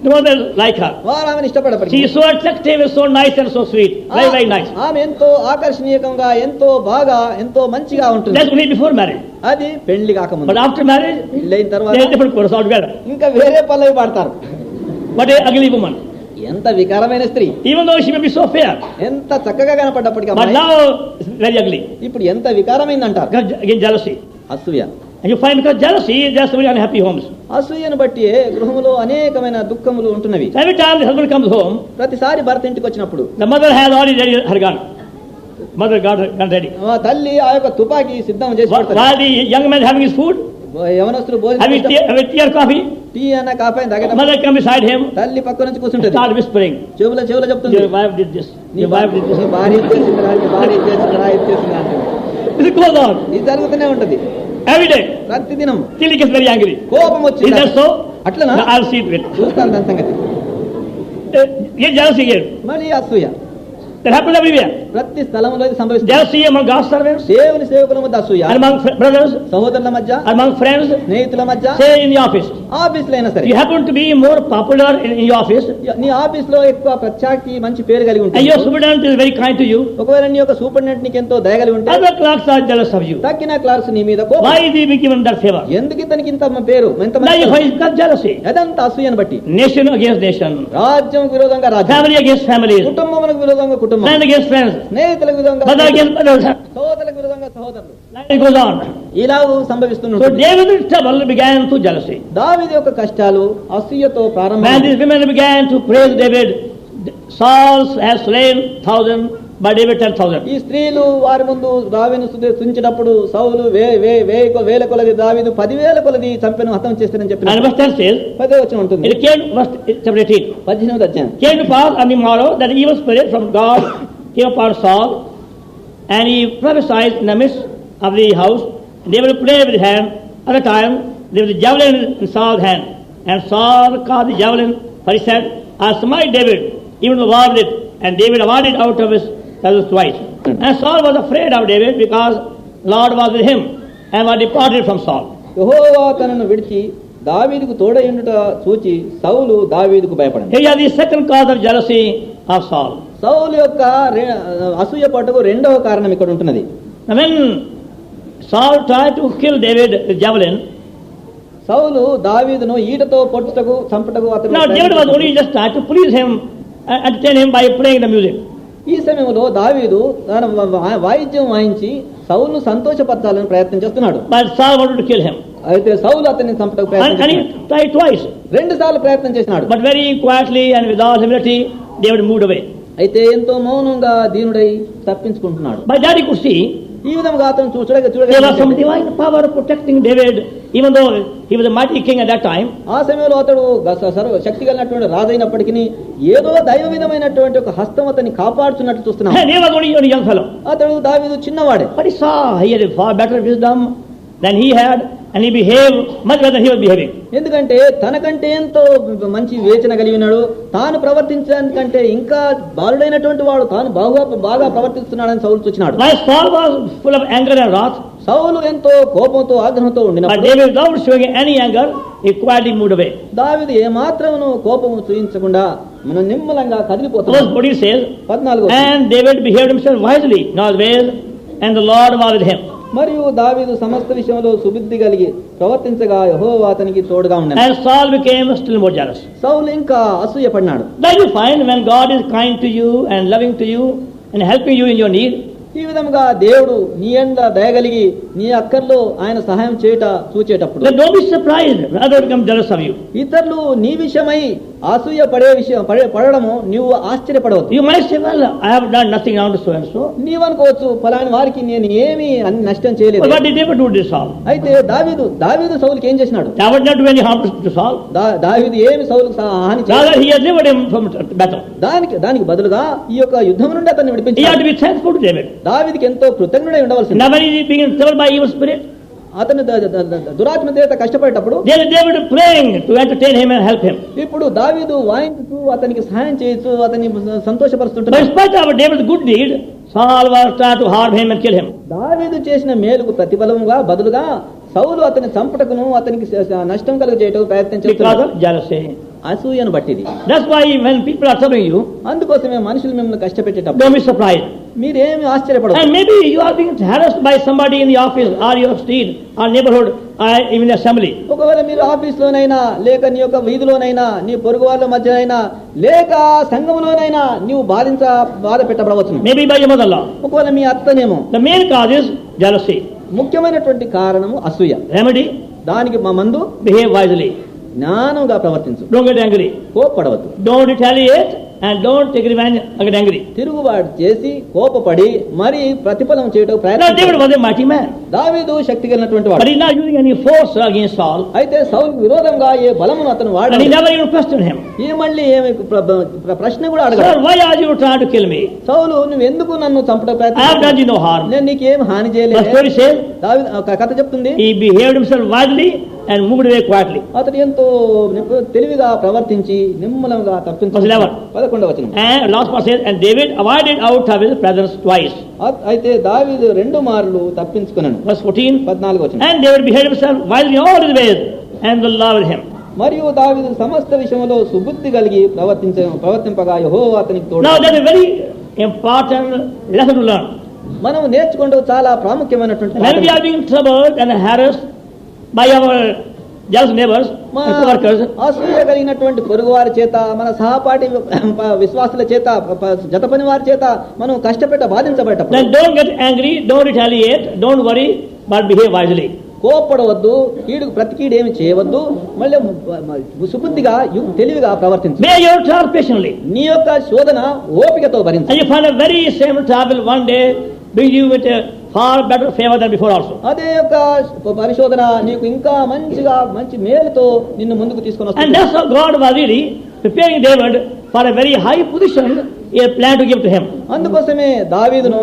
No other like her. వారు ఆమెను ఇష్టపడరు. She is so attractive, so nice and so sweet. Very, very nice. ఆమె ఎంతో ఆకర్షణీయంగా, ఎంతో బాగా, ఎంతో మంచిగా ఉంటుంది. That's only before marriage. అది పెళ్లి కాకముందు. But after marriage, పెళ్ళైన తర్వాత they are different chorus altogether. ఇంకా వేరే పల్లవి పాడతారు. What a ugly woman. ఎంత వికారమైన స్త్రీ. Even though she may be so fair. ఎంత చక్కగా కనపడ్డప్పటికీ But now it's very ugly. ఇప్పుడు ఎంత వికారమైంది అంటారు. Again jealousy. అసూయ. And you find because jealousy, there are so many unhappy homes. అసూయను బట్టి గృహములో అనేకమైన దుఃఖములు ఉంటున్నవి. Every time the husband comes home, ప్రతిసారి భర్త ఇంటికి వచ్చినప్పుడు the mother has already ready her gun. Mother got her gun ready. తల్లి ఆ యొక్క తుపాకీ సిద్ధం చేసి పెడతారు. While the young man having his food, యవనస్తులు having tea or coffee, tea అన్న కాఫీ తాగేటప్పుడు mother come beside him, తల్లి పక్క నుంచి కూర్చుంటది. start whispering. చెవుల చెప్తుంది, Your wife did this. Your wife did this. నీ భార్య చేసిందిరా, నీ భార్య చేసిందిరా, ఇది చేసిందిరా అంటే This goes on ఇది జరుగుతూనే ఉంటది every day. ప్రతిదినం. Till he gets very angry. కోపం Is వచ్చింది that so? అట్లనా? I'll see it with. చూస్తాను దాని సంగతి. Get jealousy again. మళ్ళీ అసూయ. That happens everywhere. ప్రతి స్థలంలో ఇది సంభవిస్తుంది. Jealousy among God's servants, దేవుని సేవకుల మధ్య అసూయ, and among brothers, సహోదరుల మధ్య, among friends, స్నేహితుల మధ్య, say in the office. Office లో అయినా సరే. You happen to be more popular in your office, నీ ఆఫీస్ లో ఎక్కువ ప్రత్యాక్తి మంచి పేరు కలిగి and ఉంటుంది. your superintendent is very kind to you. ఒకవేళ నీ యొక్క సూపరింటెండెంట్ నీకు ఎంతో దయ కలిగి ఉంటే Other clerks are jealous of you. తక్కిన క్లార్క్స్ నీ మీద కోపం. Why is he being given that favor? ఎందుకు ఇతనికి ఇంత పేరు, ఎంత Now you మంచి find got jealousy. అదంతా అసూయను బట్టి. Nation against nation, రాజ్యం విరోధంగా రాజ్యం, family against families, కుటుంబములకు విరోధంగా కుటుంబం, friend against friends, స్నేహితులకు విరోధంగా brother against brothers. సహోదరులకు విరోధంగా సహోదరులు. It goes on. ఇలా So సంభవిస్తుంది. David's trouble began through jealousy. దావీదు యొక్క కష్టాలు అసూయతో When ప్రారంభం. these women began to praise David, Saul has slain 1,000, but David 10,000. ఈ స్త్రీలు వారి ముందు దావీదును స్తుతించినప్పుడు సౌలు వేల కొలది, దావీదు 10,000 కొలది చంపెను, హతం చేస్తానని చెప్పిన And verse 10 says, 10వ వచనం ఉంటుంది. it came, verse chapter 18, 18వ అధ్యాయం. came to pass on the morrow that an evil spirit from God came upon Saul, and he prophesied in the midst of the house, and David played with his hand. At the time, there was a javelin in Saul's hand, and Saul caught the javelin, for he said, I'll smite David, even the war with it, and David avoided out of his presence twice. And Saul was afraid of David, because Lord was with him, and was departed from Saul. యెహోవా తనను విడిచి దావీదుకు తోడయుండుట చూచి సౌలు దావీదుకు భయపడింది. Here is the second cause of jealousy of Saul. సౌలు యొక్క అసూయ పట్టుకు రెండవ కారణం ఇక్కడ ఉంటున్నది. Now when Saul tried to kill David with javelin, సౌలు దావీదును ఈటతో పొట్టుటకు చంపుటకు now David was only just trying to please him and entertain him by playing the music. ఈ సమయంలో దావీదు తన వాయిద్యం వాయించి సౌలును సంతోషపరచాలని ప్రయత్నం చేస్తున్నాడు. But Saul wanted to kill him. అయితే సౌలు అతన్ని చంపటకు ప్రయత్నం And he చేస్తున్నాడు. tried twice. 2 సార్లు ప్రయత్నం చేసినాడు. But very quietly and with all humility, David moved away. అయితే ఎంతో మౌనంగా దీనుడై తప్పించుకుంటున్నాడు. By that he could see ఈ విధంగా అతను there was some divine power protecting David, even though he was a mighty king at that time. ఆ సమయంలో అతడు సర్వ శక్తి కలిగినటువంటి రాజైనప్పటికీ ఏదో దైవ విధమైనటువంటి ఒక హస్తం అతన్ని కాపాడుతున్నట్లు చూస్తున్నాం. And he was only a young fellow. అతడు దావీదు చిన్నవాడే. But he saw he had a far better wisdom than he had, and he behaved much better than he was behaving. ఎందుకంటే తనకంటే ఎంతో మంచి వివేచన కలిగి ఉన్నాడు. తాను ప్రవర్తించడానికంటే ఇంకా బాలుడైనటువంటి వాడు తాను బాగా ప్రవర్తిస్తున్నాడని సౌలు చూచినాడు. While Saul was full of anger and wrath, సౌలు ఎంతో కోపంతో ఆగ్రహంతో but ఉండినప్పుడు David, without showing any anger, he quietly moved away. దావీదు ఏమాత్రమును కోపము చూయించకుండా మనం నిమ్మలంగా కదిలిపోతున్నాం. Verse 14 says, 14. and David behaved himself wisely in all ways, and the Lord was with him. మరియు దావీదు సమస్త విషయంలో సుబుద్ధి కలిగి ప్రవర్తించగా యెహోవా అతనికి తోడుగా ఉండెను. And Saul became still more jealous. సౌలు ఇంకా అసూయపడినాడు. Then you find when God is kind to you and loving to you and helping you in your need, ఈ విధంగా దేవుడు నీ యందు దయగలిగి నీ అక్కర్లో ఆయన సహాయం చూచేటప్పుడు then don't be surprised when others become jealous of you. ఇతరులు నీ విషయమై అసూయ పడడము నీవు ఆశ్చర్యపడవద్దు. You might say, well, I have done nothing wrong to so and so. నీవనుకోవచ్చు ఫలాని వారికి నేను ఏమీ నష్టం చేయలేదు. But what did David do to Saul? అయితే దావీదు సౌలుకి ఏం చేసినాడు? David not do any harm to Saul. దావీదు ఏమి సౌలుకు హాని చేయలేదు. Rather he has delivered him from battle. దానికి బదులుగా ఈ యొక్క యుద్ధం నుండి అతన్ని He had విడిపించాడు. to be thankful to David. దావీదుకి ఎంతో కృతజ్ఞుడై ఉండవలసింది. Now when he is being troubled by evil spirit, అతను దురాత్మ చేత కష్టపడేటప్పుడు David praying to entertain him and help him. ఇప్పుడు దావీదు వాయించుతూ అతనికి సహాయం చేయొచ్చు, అతన్ని But సంతోషపరుస్తుంటాడు. in spite of David's good deed, Saul was trying to harm him and kill him. దావీదు చేసిన మేలుకు ప్రతిఫలముగా బదులుగా సౌలు అతని చంపటకును అతనికి నష్టం కలుగజేయటకు ప్రయత్నం Because చేస్తున్నాడు. of jealousy. అసూయను బట్టిది. That's why when people are troubling you, అందుకోసమే మనుషులు మిమ్మల్ని కష్టపెట్టేటప్పుడు don't be surprised. మీరేమి ఆశ్చర్యపడదు. And maybe you are being harassed by somebody in the office or your street or neighborhood or even assembly. ఒకవేళ మీరు ఆఫీస్లోనైనా లేక నీ యొక్క వీధిలోనైనా నీ పొరుగు వాళ్ళ మధ్యనైనా లేక సంఘంలోనైనా నీవు బాధ పెట్టబడవచ్చు. Maybe by your mother-in-law. ఒకవేళ మీ అత్తనేమో. The main cause is jealousy. ముఖ్యమైనటువంటి కారణము అసూయ. Remedy? దానికి మా మందు Behave wisely. జ్ఞానంగా ప్రవర్తించు. Don't get angry. కోపపడవద్దు. Don't retaliate and don't take revenge or get angry. తిరుగుబాటు చేసి కోపపడి మరి ప్రతిఫలం చేయటం Now David ప్రయత్నం. was a mighty man, దావీదు శక్తి కలిగినటువంటి but వాడు. he's not using any force against Saul, అయితే సౌలుకు విరోధంగా ఏ బలమును అతను and he వాడలేదు. never even questioned him. ఈ మళ్ళీ ఏమి ప్రశ్న కూడా Sir, అడగడు. why are you trying to kill me? సౌలు నువ్వు ఎందుకు నన్ను చంపడం I have done ప్రయత్నం? you no harm. నేను నీకేం హాని The చేయలేదు. story says కథ చెప్తుంది. he behaved himself wisely and moved away quietly. అతడు ఎంతో తెలివిగా ప్రవర్తించి నిమ్మలంగా తప్పించాడు. 11వ వచనం. And last part says, and David avoided out of his presence twice. అయితే దావీదు 2 మార్లు తప్పించుకున్నాను. Verse 14. 14వ వచనం. And David behaved himself wisely in all his ways, and the Lord with him. మరియు దావీదు సమస్త విషయంలో సుబుద్ధి కలిగి ప్రవర్తింపగా యెహోవా అతనికి తోడు. Now that's a very important lesson to learn. మనం నేర్చుకుంటూ చాలా ప్రాముఖ్యమైనటువంటి When we are being troubled and harassed by our jealous neighbors and co-workers, అసూయ కలిగినటువంటి పొరుగు వారి చేత మన సహపాఠి విశ్వాసుల చేత జత పని వారి చేత మనం బాధించబడేటప్పుడు then don't get angry, don't retaliate, don't worry, but behave wisely. కోపడవద్దు, ప్రతికీడు ఏమి చేయవద్దు, మళ్ళీ సుబుద్ధిగా తెలివిగా ప్రవర్తించు. Bear your trial patiently. నీ యొక్క శోధన ఓపికతో భరించు. And you find a very same trouble one day bring you with a far better favor than before also. అదే యొక్క పరిశోధన నీకు ఇంకా మంచి మేలుతో నిన్ను ముందుకు తీసుకొని వస్తుంది. And that's how God was really preparing David for a very high position he had planned to give to him. అందుకోసమే దావీదును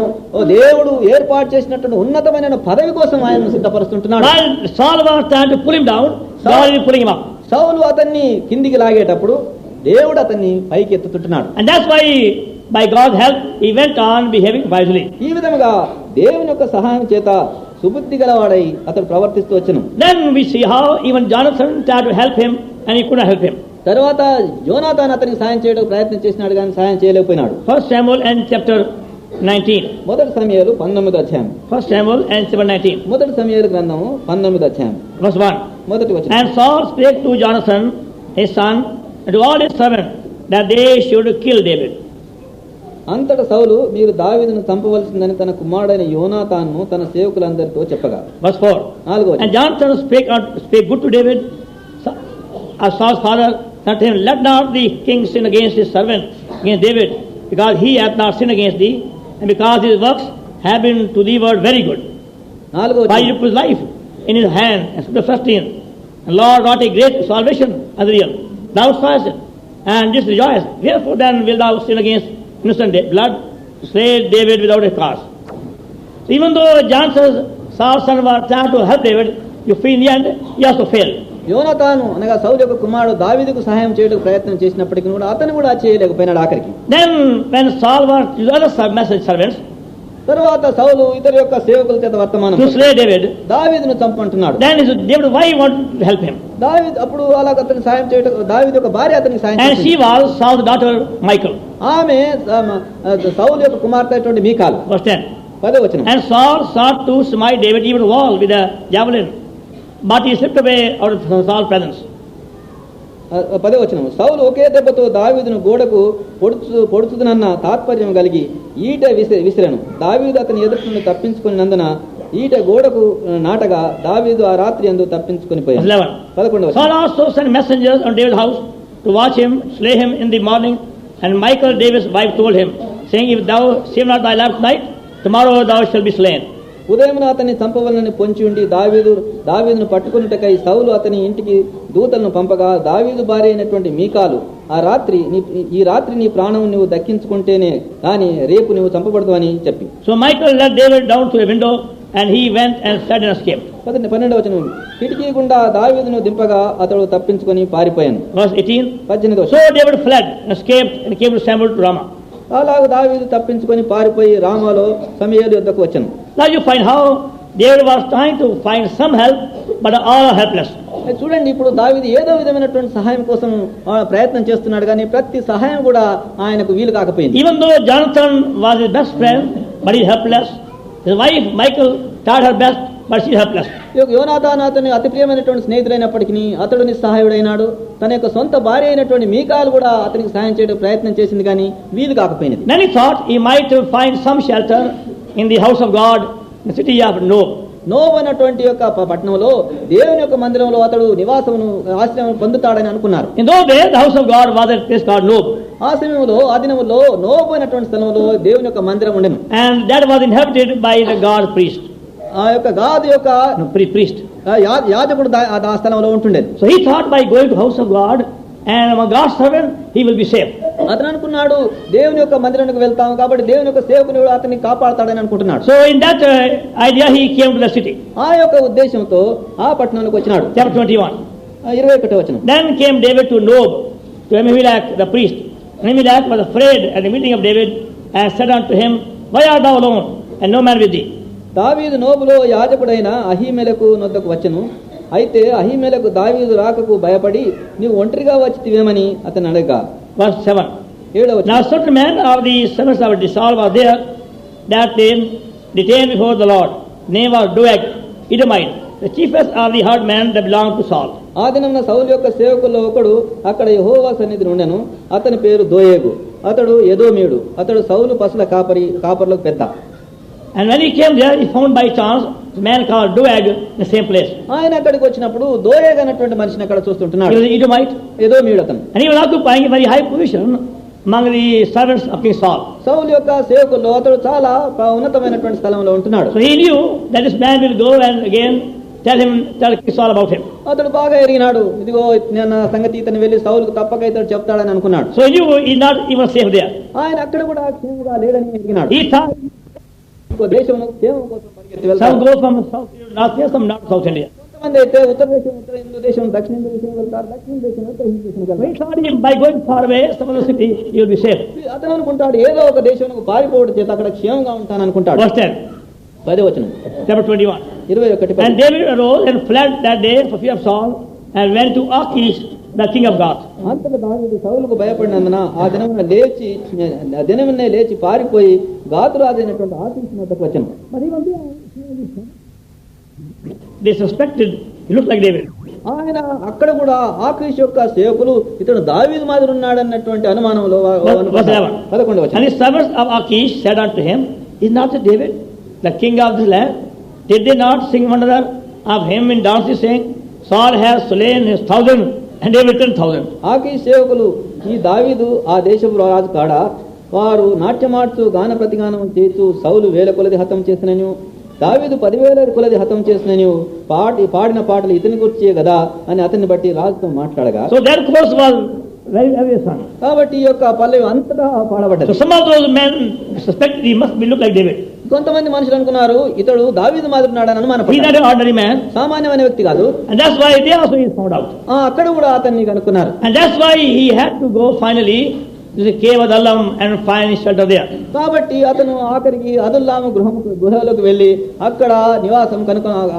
దేవుడు ఏర్పాటు చేసినటువంటి ఉన్నతమైన పదవి కోసం ఆయనను సిద్ధపరుస్తుంటున్నాడు. While Saul was trying to pull him down, God is pulling him up. సౌలు అతన్ని కిందికి లాగేటప్పుడు దేవుడు అతన్ని పైకి ఎత్తుతుంటున్నాడు. And that's why by God's help he went on behaving wisely. ఈ విధంగా దేవుని యొక్క సహాయం చేత సుబుద్ధి గలవాడై అతడు ప్రవర్తిస్తూ వచ్చెను. Then we see how even Jonathan tried to help him and he couldn't help him. తర్వాత యోనాతాను అతనికి సాయం చేయడానికి ప్రయత్నం చేసినాడు కానీ సాయం చేయలేకపోయినాడు. 1 Samuel and chapter 19. మొదటి సమూయేలు 19వ అధ్యాయం. 1 Samuel and chapter 19. మొదటి సమూయేలు గ్రంథము 19వ అధ్యాయం. Verse 1. మొదటి వచనం. And Saul spake to Jonathan his son and to all his servants that they should kill David. అంతట సౌలు మీరు దావీదును చంపవలసిందని తన కుమారుడైన యోనాతాను తన సేవకులందరితో చెప్పగా. Verse 4. 4వ వచనం. And Jonathan spake good to David, as Saul's father, said to him, let not the king sin against his servant, against David, because he hath not sinned against thee, and because his works have been to thee were very good. 4వ For he వచనం. put his life in his hand and stood the first in. And Lord wrought a great salvation as real. Thou sawest it, and didst rejoice. Wherefore then wilt thou sin against innocent blood, slay David without a cause? So even though Jonathan, Saul's son, was trying to help David, you feel in the end he also failed. యోనాతాను అనగా సౌలు యొక్క కుమారుడు దావీదుకు సహాయం చేయడానికి ప్రయత్నం చేసినప్పటికీ కూడా అతను కూడా చేయలేకపోయినాడు ఆఖరికి. Then when Saul was his other message servants తరువాత సౌలు ఇతర యొక్క సేవకుల చేత వర్తమానం to slay David, దావీదును చంపంటున్నాడు. then David, why he wanted to help him? దావీదు అప్పుడు అలాగ అతనికి సాయం చేయడం దావీదు యొక్క భార్య అతనికి సాయం And she చేసింది. was Saul's daughter Michal. ఆమె సౌలు యొక్క కుమార్తె అయినటువంటి మీకాలు. Verse 10. 10వ వచనం. And Saul sought to smite David even wall with a javelin, but he slipped away out of Saul's presence. 10వ వచనం. సౌలు ఒకే దెబ్బతో దావీదును గోడకు పొడుచుదనన్న తాత్పర్యం కలిగి ఈట విసిరెను. దావీదు అతని ఎదుటి నుండి తప్పించుకున్నందున ఈట గోడకు నాటగా దావీదు ఆ రాత్రి యందు తప్పించుకొని పోయాడు. 11వ వచనం. Saul also sent messengers on David's house to watch him, slay him in the morning, and Michal, David's wife, told him, saying, if thou save not thy life tonight, tomorrow thou shalt be slain. ఉదయమున అతన్ని చంపవలనని పొంచి ఉండి దావీదును పట్టుకున్నటకై సౌలు అతని ఇంటికి దూతలను పంపగా దావీదు భార్య అయినటువంటి మీకాలు ఈ రాత్రి నీ ప్రాణం నువ్వు దక్కించుకుంటేనే కానీ రేపు నువ్వు చంపబడదు అని చెప్పి. So Michal led David down to a window and he went and fled and escaped. 12వ వచనం. కిటికీ గుండా దావీదును దింపగా అతడు తప్పించుకొని పారిపోయాను. Verse 18. 18వ వచనం. So David fled and escaped and came to Samuel to Ramah. అలాగ దావీదు తప్పించుకొని పారిపోయి రామాలో సమూయేలు యొద్దకు వచ్చాను. Now you find how David was trying to find some help, but all are helpless. చూడండి, ఇప్పుడు దావీదు ఏదో విధమైనటువంటి సహాయం కోసం ప్రయత్నం చేస్తున్నాడు, కానీ ప్రతి సహాయం కూడా ఆయనకు వీలు కాకపోయింది. Even though Jonathan was his best friend, but he is helpless. His wife Michal tried her best, but she is helpless. యోనాతాను అతని అతి ప్రియమైనటువంటి స్నేహితుడైనప్పటికీ అతడు నిస్సహాయుడైనాడు. తన యొక్క సొంత భార్య అయినటువంటి మీకాలు కూడా అతనికి సహాయం చేయడం ప్రయత్నం చేసింది, కానీ వీలు కాకపోయినది. Then he thought he might find some shelter in the house of God, in the city of Nob. నోబు అన్నటువంటి యొక్క పట్టణంలో దేవుని యొక్క మందిరంలో అతడు ఆశ్రయం పొందుతాడని అనుకున్నారు. In those days, the house of God was a place called Nob. ఆ సమయంలో ఆ దినములో నోబు అనేటువంటి స్థలంలో దేవుని యొక్క మందిరం ఉండెను. And that was inhabited by the God priest. ఆ యొక్క గాదు యొక్క priest. యాజకుడు ఆ స్థలంలో ఉంటుండేది. So he thought by going to the house of God and among God's servant, he will be safe. అతను అనుకున్నాడు, దేవుని యొక్క మందిరానికి వెళ్తాము కాబట్టి దేవుని యొక్క సేవకుని అతన్ని కాపాడతాడని అనుకుంటున్నాడు. So in that idea he came to the city. ఆ యొక్క ఉద్దేశంతో ఆ పట్టణంలోకి వచ్చినాడు. Chapter 21. 21వ వచనం. Then came David to Nob, to Ahimelech the priest. Ahimelech was afraid at the meeting of David and said unto him, why art thou alone and no man with thee? దావీదు నోబులో యాజకుడైన అహీమెలకు నొద్దకు వచ్చెను. అయితే అహీమెలకు దావీదు రాకకు భయపడి నీవు ఒంటరిగా వచ్చితివేమని అతను అడగగా. Verse 7. 7వ వచనం. Now certain men of the servants of Saul was there, that they detained before the Lord. Name was Doeg, Edomite, the chiefest of the herdmen that belonged to Saul. ఆ దినమున సౌలు యొక్క సేవకుల్లో ఒకడు అక్కడ యెహోవా సన్నిధిని ఉండెను. అతని పేరు దోయేగు. అతడు ఎదోమీయుడు. అతడు సౌలు పశుల కాపర్లకు పెద్ద. And when he came there, he found by chance a man called Doeg in the same place. ఆయన అక్కడికి వచ్చినప్పుడు దోయేగు అనేటువంటి మనిషిని అక్కడ చూస్తుంటున్నాడు. He was an Edomite. ఎదోమీయుడు అతను. And he was occupying a very high position among the servants of King Saul. సౌలు యొక్క సేవకుల్లో అతడు చాలా ఉన్నతమైనటువంటి స్థలంలో ఉంటున్నాడు. So he knew that this man will go and again tell King Saul about him. అతడు బాగా ఎరిగినాడు, ఇదిగో నా సంగతి ఇతను వెళ్ళి సౌలుకు తప్పక ఇతడు చెప్తాడని అనుకున్నాడు. So he knew he not even safe there. ఆయన అక్కడ కూడా క్షేమంగా లేడని ఎరిగినాడు. He thought దేశంలో క్షేమం కోసం పరిగెత్తి some వెళ్తారు. go from South North India, some not South India. కొంతమంది అయితే ఉత్తర హిందూ దేశం, దక్షిణ హిందూ దేశం వెళ్తారు, దక్షిణ దేశం ఉత్తర హిందూ దేశం So he వెళ్తారు. thought by going far away, some other city, he will be safe. అతను అనుకుంటాడు ఏదో ఒక దేశంలో పారిపోవడం చేత అక్కడ క్షేమంగా ఉంటాను అనుకుంటాడు. Verse 10. 10వ వచనం. Chapter 21. 21. And David arose and fled that day for fear of Saul and went to Achish, the king of Gath. అంతటా దావీదు సౌలుకు భయపడినందున ఆ దినమునే లేచి పారిపోయి గాతురాజు అయినటువంటి ఆకీషు వద్దకు వచ్చాను. They suspected he looked like David. ఆయన అక్కడ కూడా ఆకీషు యొక్క సేవకులు ఇతడు దావీదు మాదిరి ఉన్నాడన్నటువంటి అనుమానంలో. 11వ వచనం. And the servants of Achish said unto him, is not it David, the king of this land? Did they not sing one another of him in dances, saying, Saul has slain his 1,000 and David 10,000? ఆకీషు సేవకులు ఈ దావీదు ఆ దేశపు రాజు కాడ, వారు నాట్యమాడుతూ గాన ప్రతిగానం చేస్తూ సౌలు 1000 కొలది హతం చేసినను, దావీదు 10,000 కొలది హతం చేసినను, పాడిన పాటలు ఇతని గురించే కదా అని అతన్ని బట్టి రాజుతో మాట్లాడగా. So their course was very obvious one. కాబట్టి ఈ యొక్క పల్లవి అంతటా పాడబడ్డది. So some of those men suspected he must be look like David. కొంతమంది మనుషులు అనుకున్నారు ఇతడు దావీదు మాదిరి ఉన్నాడని He is అనుమానపడ్డారు. not an ordinary man. సామాన్యమైన వ్యక్తి కాదు. And that's why they also is found out. అక్కడ కూడా అతన్ని కనుక్కున్నారు. And that's why he had to go finally to the cave of Adullam and find shelter there. కాబట్టి అతను ఆఖరికి అదుల్లాము గుహలోకి వెళ్లి అక్కడ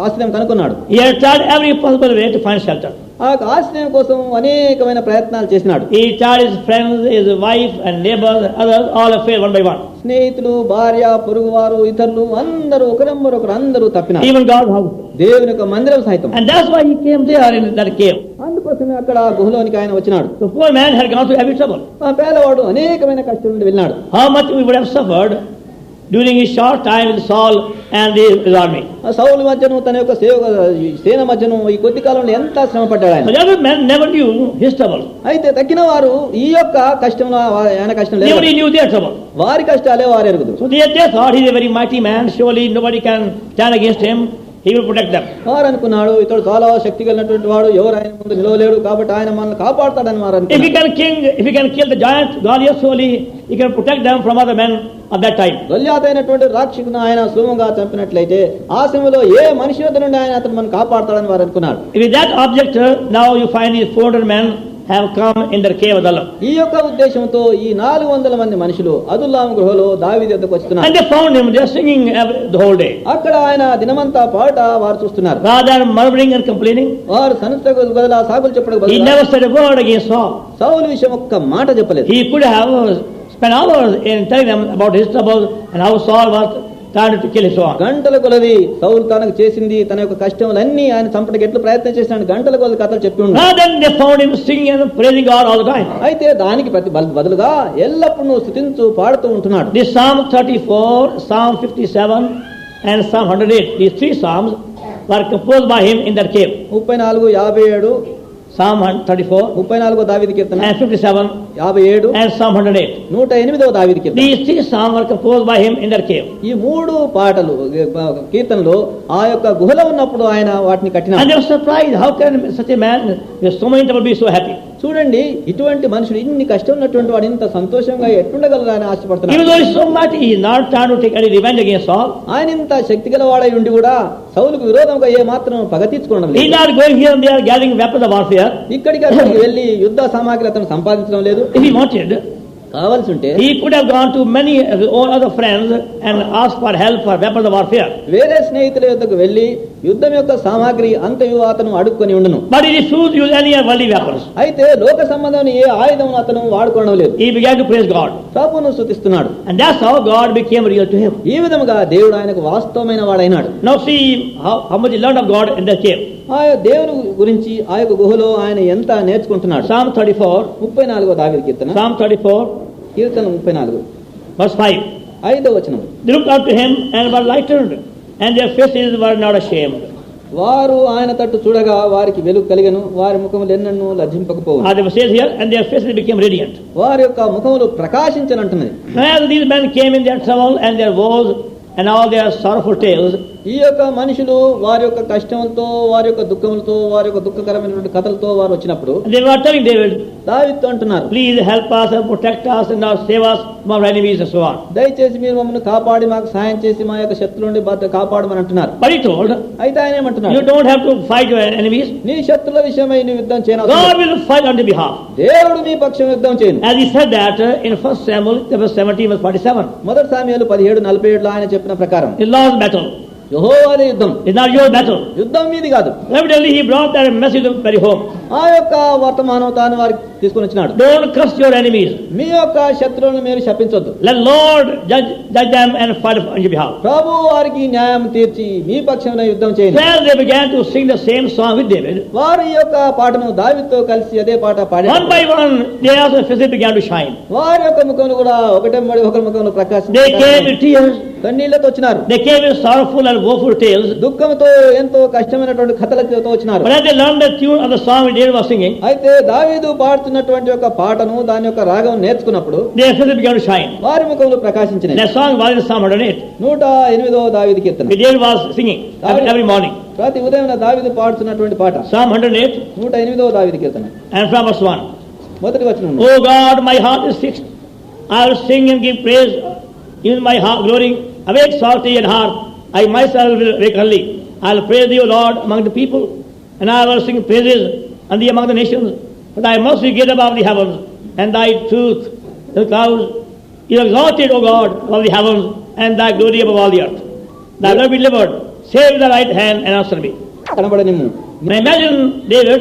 ఆశ్రయం కనుక్కున్నాడు. He had tried every possible way to find shelter. ఆ యొక్క ఆశ్రయం కోసం అనేకమైన ప్రయత్నాలు చేసినాడు. He tried his friends, his wife and neighbors, others, all failed one by one. స్నేహితులు, భార్య, పొరుగువారు, ఇతరులు అందరూ ఒకరెంబరు ఒకరు అందరూ తప్పినారు. Even God's house. దేవుని యొక్క మందిరం సైతం. And that's why he came there in that cave. అందుకోసమే అక్కడ గుహలోనికి ఆయన వచ్చినాడు. The poor man had gone through every trouble. ఆ పేదవాడు అనేకమైన కష్టం నుండి వెళ్ళినాడు. How much we would have suffered during his short time with Saul and his army. సౌలు మధ్యను తన యొక్క సేన మధ్యను ఈ కొద్ది కాలంలో ఎంత శ్రమ పడ్డాడు ఆయన. The other men never knew his trouble. అయితే తక్కిన వారు ఈ యొక్క కష్టంలో ఆయన కష్టం లేదు. Nobody knew their trouble. వారి కష్టాలే వారు ఎరుగుదు. So they thought he is a very mighty man. Surely nobody can stand against him. He will protect them. వారు అనుకున్నాడు ఇతడు చాలా శక్తి కలిగినటువంటి వాడు, ఎవరు ఆయన ముందు నిలవలేడు కాబట్టి ఆయన మనల్ని కాపాడతాడని వారు అనుకున్నారు. If he can kill the giant Goliath, surely he can protect them from other men of that time. గొల్యాతు అయినటువంటి రాక్షసుని ఆయన సులభంగా చంపినట్లయితే ఆ సమయంలో ఏ మనిషి వద్ద నుండి ఆయన అతను మనల్ని కాపాడతాడని వారు అనుకున్నారు. With that object, now you find these 400 men have come in their cave of Adullam. ఈ యొక్క ఉద్దేశంతో ఈ 400 మంది మనుషులు అదుల్లాం గుహలో దావీదు వద్దకు వస్తున్నారు. And they found him. They are singing the whole day. అక్కడ ఆయన దినమంతా పాట వారు చూస్తున్నారు. Rather than murmuring and complaining, వారు సనుటకు బదులు సాగులు చెప్పడానికి he బదులు never said a word against Saul. సౌలు విషయం ఒక్క మాట చెప్పలేదు. He could have spent hours in telling them about his trouble and how Saul was trying to kill his son. గంటల కొలది సౌలు తనకు చేసింది, తన యొక్క కష్టములన్నీ ఆయన చంపడానికి ఎట్లు ప్రయత్నం చేసినాడు గంటల కొలది కథలు చెప్పి ఉన్నాడు. Rather than they found him singing and praising God all the time. అయితే దానికి బదులుగా ఎల్లప్పుడూ స్తుతించు పాడుతూ ఉంటున్నాడు. This Psalm 34, Psalm 57 and Psalm 108, these three psalms were composed by him in that cave. 34, 57, Psalm 34, 34 దావీదు కీర్తన, and 57 57 and Psalm 108. 108వ దావీదు కీర్తన. These three psalms were composed by him in that cave. ఈ మూడు పాటలు కీర్తనలు ఆ యొక్క గుహలో ఉన్నప్పుడు ఆయన వాటిని కట్టినాడు. And they were surprised, how can such a man with so many trouble be so happy? చూడండి, ఇటువంటి మనుషుడు ఇన్ని కష్టం ఉన్నటువంటి వాడు ఇంత సంతోషంగా ఎట్లుండగలరు అని ఆశపడుతున్నాడు. Even though he is so mighty, he is not trying to take any revenge against Saul. ఆయన ఇంత శక్తి గలవాడై ఉండి కూడా సౌలుకు విరోధంగా ఏ మాత్రం పగ తీర్చుకోవడం He is లేదు. not going here and there gathering weapons of warfare. ఇక్కడికి అక్కడికి వెళ్ళి యుద్ధ సామాగ్రి అతను సంపాదించడం లేదు. If he wanted, కావాల్సి ఉంటే he could have gone to many of his own other friends and asked for help for weapons of warfare. వేరే స్నేహితుల యొద్దకు వెళ్ళి యుద్ధం యొక్క సామాగ్రి అంతయు అతను అడుక్కొని ఉండును. But he refused to use any worldly weapons. అయితే లోక సంబంధమైన ఏ ఆయుధం అతను వాడుకోవడం లేదు. He began to praise God. ప్రభువును స్తుతిస్తున్నాడు. And that's how God became real to him. ఈ విధముగా దేవుడు ఆయనకు వాస్తవమైన వాడైనాడు. Now see how much he learned of God in the cave. ఆ దేవుని గురించి ఆ యొక్క గుహలో ఆయన ఎంత నేర్చుకుంటున్నాడు. Psalm 34, 34వ దావీదు కీర్తన, Psalm 34, కీర్తన 34, verse 5. 5వ వచనం. They looked up to him and were lightened, and their faces were not ashamed. వారు ఆయన తట్టు చూడగా వారికి వెలుగు కలిగెను, వారి ముఖములు ఎన్నడూ లజ్జింపకపోవును. They were says here, and their faces became radiant. వారి యొక్క ముఖములు ప్రకాశించనంటున్నది. Now as these men came in their trouble and their woes and all their sorrowful tales, ఈ యొక్క మనుషులు వారి యొక్క కష్టంతో, వారి యొక్క దుఃఖములతో, వారి యొక్క దుఃఖకరమైనటువంటి కథలతో వారు వచ్చినప్పుడు they were telling David, దావీదుతో అంటున్నారు, please help us and protect us and now save us from our enemies and so on. దయచేసి మీరు మమ్మల్ని కాపాడి మాకు సహాయం చేసి మా యొక్క శత్రువుల నుండి కాపాడమని అంటున్నారు. But he told, అయితే ఆయన ఏమంటున్నారు, you don't have to fight your enemies. నీ శత్రుల విషయమై నీ యుద్ధం చేయనవసరం God లేదు. will fight on your behalf. దేవుడు నీ పక్షం యుద్ధం చేయను. As he said that in 1 Samuel chapter 17 verse 47. మొదటి సామ్యుయేలు 17:47 ఆయన చెప్పిన ప్రకారం It's Lord's battle. యెహోవాదే యుద్ధం, It's not your battle. యుద్ధం మీది కాదు. Evidently he brought that message to very home. ఆ యొక్క వర్తమానం తాను వారికి తీసుకొని వచ్చినాడు. Don't curse your enemies. మీ యొక్క శత్రువులను మీరు శపించొద్దు. Let Lord judge them and fight on your behalf. ప్రభు వారికి న్యాయం తీర్చి మీ పక్షంలో యుద్ధం చేయండి. Well, they began to sing the same song with David. వారు ఈ యొక్క పాటను దావీదుతో కలిసి అదే పాట పాడారు. One by one, their faces began to shine. వారి యొక్క ముఖంలో కూడా ఒకటెమ్మడి ఒకరి ముఖంలో ప్రకాశం. They came with tears. కన్నీళ్లతో వచ్చినారు. They came with sorrowful and woeful tales. దుఃఖంతో ఎంతో కష్టమైనటువంటి కథలతో వచ్చినారు. But as they learned the tune of the song which David was singing, అయితే దావీదు పాడుతున్నటువంటి యొక్క పాటను దాని యొక్క రాగం నేర్చుకున్నప్పుడు their faces began to shine. వారి ముఖంలో ప్రకాశించినాయి. That song was in Psalm 108. 108వ దావీదు కీర్తన. Which David was singing every morning. ప్రతి ఉదయం దావీదు పాడుతున్నటువంటి పాట Psalm 108 108వ దావీదు కీర్తన. and from verse 1. మొదటి వచనం. O God, my heart is fixed. I will sing and give praise in my heart, glorying. Awake, salty and heart. I myself will wake early. I will praise thee, O Lord, among the people, and I will sing praises and thee among the nations. For thy mercy is great above the heavens, and thy truth the clouds. You are exalted, O God, above the heavens, and thy glory above all the earth. Thy will be delivered. Save the right hand and answer me. కనబడనిమ్ము. Now imagine David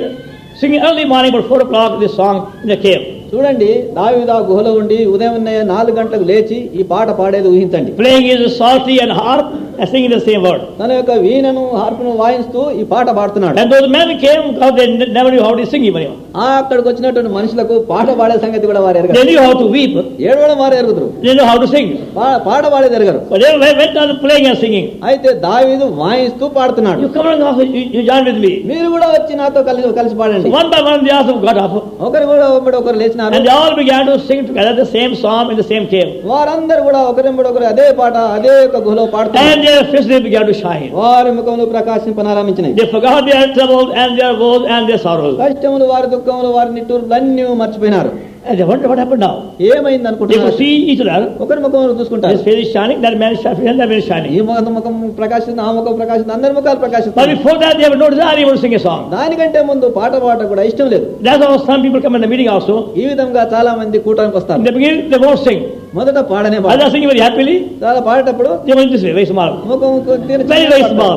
singing early morning about 4 o'clock this song in the cave. చూడండి, దావీదు ఆ గుహలో ఉండి ఉదయం 4 గంటలకు లేచి ఈ పాట పాడేది ఊహించండి. Playing his psaltery and harp and singing the same word. తన యొక్క వీణను హార్పును వాయిస్తూ ఈ పాట పాడుతున్నాడు. And those men came because they never knew how to sing even. అక్కడికి వచ్చినటువంటి మనుషులకు పాట పాడే సంగతి కూడా వారు ఎరగరు. They knew how to weep. ఏడవడం వారు ఎరుగుతారు. They knew how to sing. పాట పాడేది ఎరగరు. But they went on playing and singing. అయితే దావీదు వాయిస్తూ పాడుతున్నాడు. You come along also, you join with me. మీరు కూడా వచ్చి నాతో కలిసి పాడండి. So one by one they also got up. ఒకరు కూడా ఒకరు లేచినారు. And they all began to sing together the same psalm in the same cave. వారందరూ కూడా ఒకరు అదే పాట అదే యొక్క గుహలో పాడుతున్నారు. And their faces began to shine. వారి ముఖములు ప్రకాశింపనారంభించినాయి. They forgot their troubles and their woes and their sorrows. కష్టములు, వారి దుఃఖములు, వారి నిట్టూర్పులు అన్నీ మర్చిపోయినారు. And they wonder what happened now. ఏమైంది They అనుకుంటున్నారు. could see each other. ఒకరి ముఖములు చూసుకుంటారు. His face is shining, that man is shining, and that man is shining. ఈ ముఖం ప్రకాశిస్తుంది, ఆ ముఖం ప్రకాశిస్తుంది, అందరి ముఖాలు But ప్రకాశిస్తాయి. before that they have no desire even to sing a song. దానికంటే ముందు పాట కూడా ఇష్టం లేదు. That's how some people come in the meeting also. ఈ విధంగా చాలా మంది కూటానికి In వస్తారు. the beginning they won't sing. మొదట పాడనే As they are singing very happily, చాలా పాడేటప్పుడు they will this way, very small. ముఖం Very small.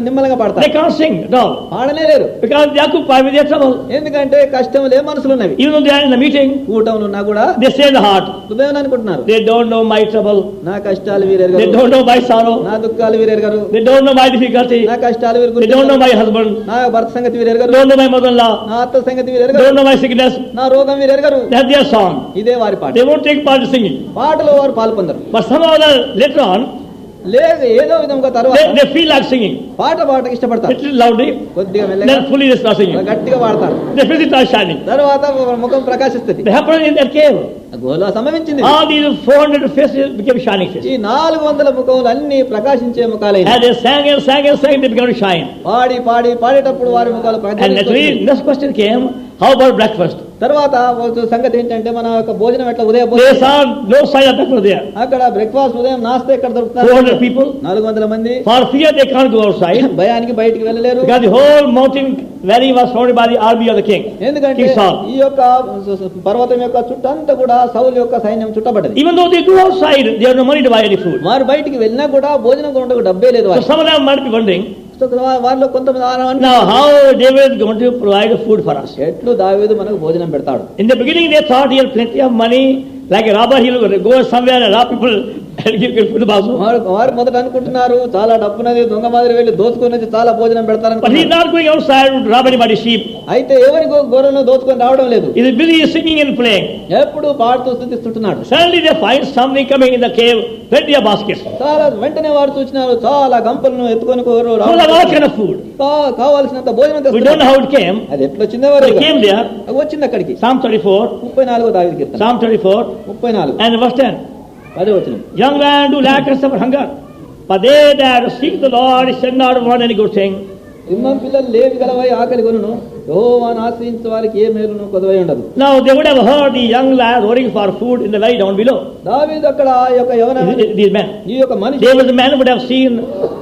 నిమ్మలంగా They పాడతారు. can't sing at all. పాడనే లేరు. Because they are occupied with their trouble. ఎందుకంటే కష్టములే మనసులు ఉన్నవి. Even though they are in the meeting, కూటములు ఉన్నా కూడా they say in the heart, హృదయం అనుకుంటున్నారు. they don't know my trouble. నా కష్టాలు They వీరెరగరు. don't know my sorrow. నా దుఃఖాలు వీరెరగరు. They don't know my difficulty. నా కష్టాలు వీరు They don't know my husband. నా భర్త సంగతి They వీరెరగరు. don't know my mother-in-law. నా అత్త సంగతి They వీరెరగరు. don't know my sickness. నా రోగం వీరెరగరు. That's their song. ఇదే వారి పాట. They won't take part in singing. పాటలో వారు పాల్పొందరు. But somehow later on, లేదు ఏదో విధంగా తర్వాత they feel like singing. పాటకు ఇష్టపడతారు. Little loudly, కొద్దిగా మెల్లగా then fully they start singing. గట్టిగా పాడతారు. Their faces start shining. తర్వాత ముఖం ప్రకాశిస్తుంది. They happened in their cave. గోలో సంభవించింది. All these 400 faces became shining faces. ఈ 400 ముఖములు అన్ని ప్రకాశించే ముఖాలైన. As they sang and sang and sang, they began to shine. పాడేటప్పుడు వారి ముఖాలు And ప్రకాశించాయి. naturally, next question came, how about breakfast? తర్వాత సంగతి ఏంటంటే మన యొక్క భోజనం ఎట్లా ఉదయం They saw no sign of breakfast there. అక్కడ బ్రేక్ఫాస్ట్ ఉదయం నాస్తా ఎక్కడ దొరుకుతారు? 400 people. 400 మంది. For fear they can't go outside. భయానికి బయటికి వెళ్ళలేరు. Because the whole mountain valley was surrounded by the army of the king. ఎందుకంటే King Saul. ఈ యొక్క పర్వతం యొక్క చుట్టంతా కూడా సౌలు యొక్క సైన్యం చుట్టబడ్డది. Even though they go outside, they have no money to buy any food. వారు బయటికి వెళ్ళినా కూడా భోజనం కొనడానికి డబ్బే లేదు. So some of them might be wondering, వారిలో కొంతమంది now how David is going to provide food for us? ఎట్లు దావీదు మనకు భోజనం పెడతాడు? In the beginning they thought he had plenty of money, like a robber, he will go somewhere and rob people and give food also. వారు మొదట అనుకుంటున్నారు చాలా డబ్బున్నది, దొంగ మాదిరి వెళ్ళి దోచుకొని వచ్చి చాలా భోజనం పెడతారని. But he is not going outside to rob anybody's sheep. అయితే ఎవరి గొర్రెలను దోచుకొని రావడం లేదు. He is busy singing and playing. ఎప్పుడు పాడుతూ స్థుతిస్తుంటున్నాడు. Suddenly they find something coming in the cave, plenty of baskets. చాలా వెంటనే వారు చూసినారు చాలా గంపలను ఎత్తుకొని Full of all kind of food. కావాల్సినంత భోజనం We don't know how it came. అది ఎట్లా వచ్చిందో వారు It came there. వచ్చింది అక్కడికి. Psalm 34. 34 దావీదు కీర్తన. Psalm 34 34 and verse 10. అదే వచ్చింది. Young man do lack and suffer hunger, but they that seek the Lord shall not want any good thing. సింహం పిల్లలు లేవి గలవై ఆకలి కొనును, యెహోవాను ఆశ్రయించే వారికి ఏ మేలును కొదవై ఉండదు. Now they would have heard the young lad roaring for food in the valley down below. దావీదు అక్కడ ఈ యొక్క These men. ఈ యొక్క మనిషి David the man would have seen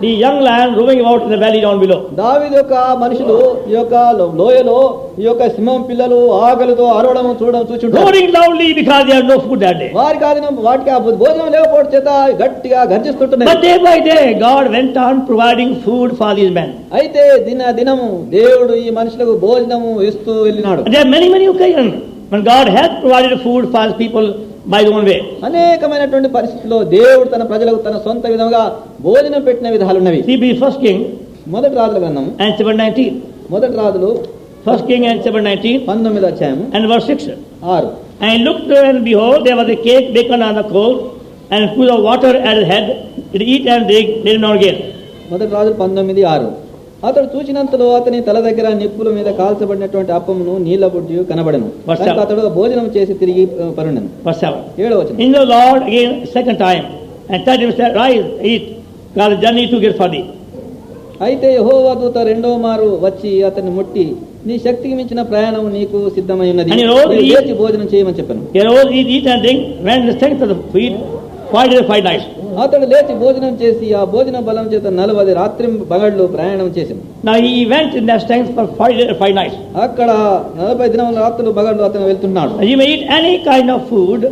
the young lad roaming about in the valley down below. దావీదు యొక్క మనుషులు ఈ యొక్క లోయలో ఈ యొక్క సింహం పిల్లలు ఆకలితో అరవడం చూచుంటారు. Roaring loudly because they had no food that day. వారికి వాటికి ఆ భోజనం లేకపోవడం చేత గట్టిగా గర్జిస్తుంటున్నారు. But day by day God went on providing food for these men. అయితే దినము దేవుడు ఈ మనుషులకు భోజనము ఇస్తూ వెళ్ళినాడు. There are many occasions when God has provided food for his people by their own way. అనేకమైనటువంటి పరిస్థితుల్లో దేవుడు తన ప్రజలకు తన సొంత విధంగా భోజనం పెట్టిన విధాలు ఉన్నవి. See First King మొదటి రాజుల గ్రంథం and chapter 19. మొదటి రాజులు First King and chapter 19 19వ అధ్యాయము and verse 6. 6. And looked and behold, there was a cake baked on the coal, and full of water at his head. It eat and drink, did not again. మొదటి రాజులు 19:6. అతడు చూచినంతలో అతని తల దగ్గర నిప్పుల మీద కాల్చబడినటువంటి అప్పమును నీళ్ల బుడ్డి కనబడెను. అతడు భోజనం చేసి తిరిగి పరుండెను. Verse 7. 7వ వచనం. In the Lord again second time, and touched him, said, Rise, eat, because the journey too great for thee. అయితే యెహోవా దూత రెండో మారు వచ్చి అతన్ని ముట్టి, నీ శక్తికి మించిన ప్రయాణం నీకు సిద్ధమై ఉన్నది, లేచి భోజనం చేయమని చెప్పాను. He arose, eat and drink, went the strength of the feet, 5 nights. అతడు లేచి భోజనం చేసి ఆ భోజన బలం చేత 40 రాత్రి పగళ్ళు ప్రయాణం చేసింది. Now he went in that strength for 5 nights. అక్కడ 40 దినముల రాత్రులు పగళ్ళు అతను వెళ్తున్నాడు. You may eat any kind of food,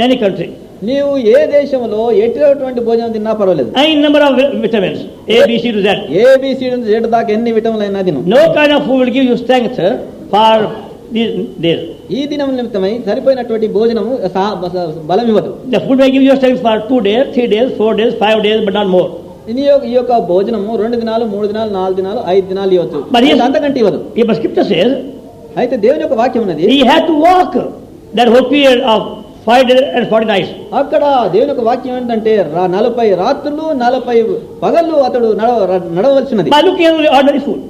any country. నీవు ఏ దేశంలో ఎటువంటి భోజనం తిన్నా పర్వాలేదు. Any number of vitamins, A, B, C to Z. ABC నుంచి Z దాకా ఎన్ని విటమిన్లు అయినా తిను. No kind of food will give you strength for these days. ఈ దినం నిమిత్తమై సరిపోయినటువంటి భోజనము బలం ఇవ్వదు. The food may give you strength for 2 days, 3 days, 4 days, 5 days, but not more. ఈ యొక్క భోజనము 2 దినాలు, 3 దినాలు, 4 దినాలు, 5 దినాలు ఇవ్వచ్చు, అంతకంటే ఇవ్వదు. But Scripture says, అయితే దేవుని యొక్క వాక్యం ఉన్నది, he had to walk that whole period of 5 days and 40 nights. అక్కడ దేవుని యొక్క వాక్యం ఏంటంటే 40 రాత్రులు 40 పగళ్ళు అతడు నడవలసినది. By looking at ordinary food,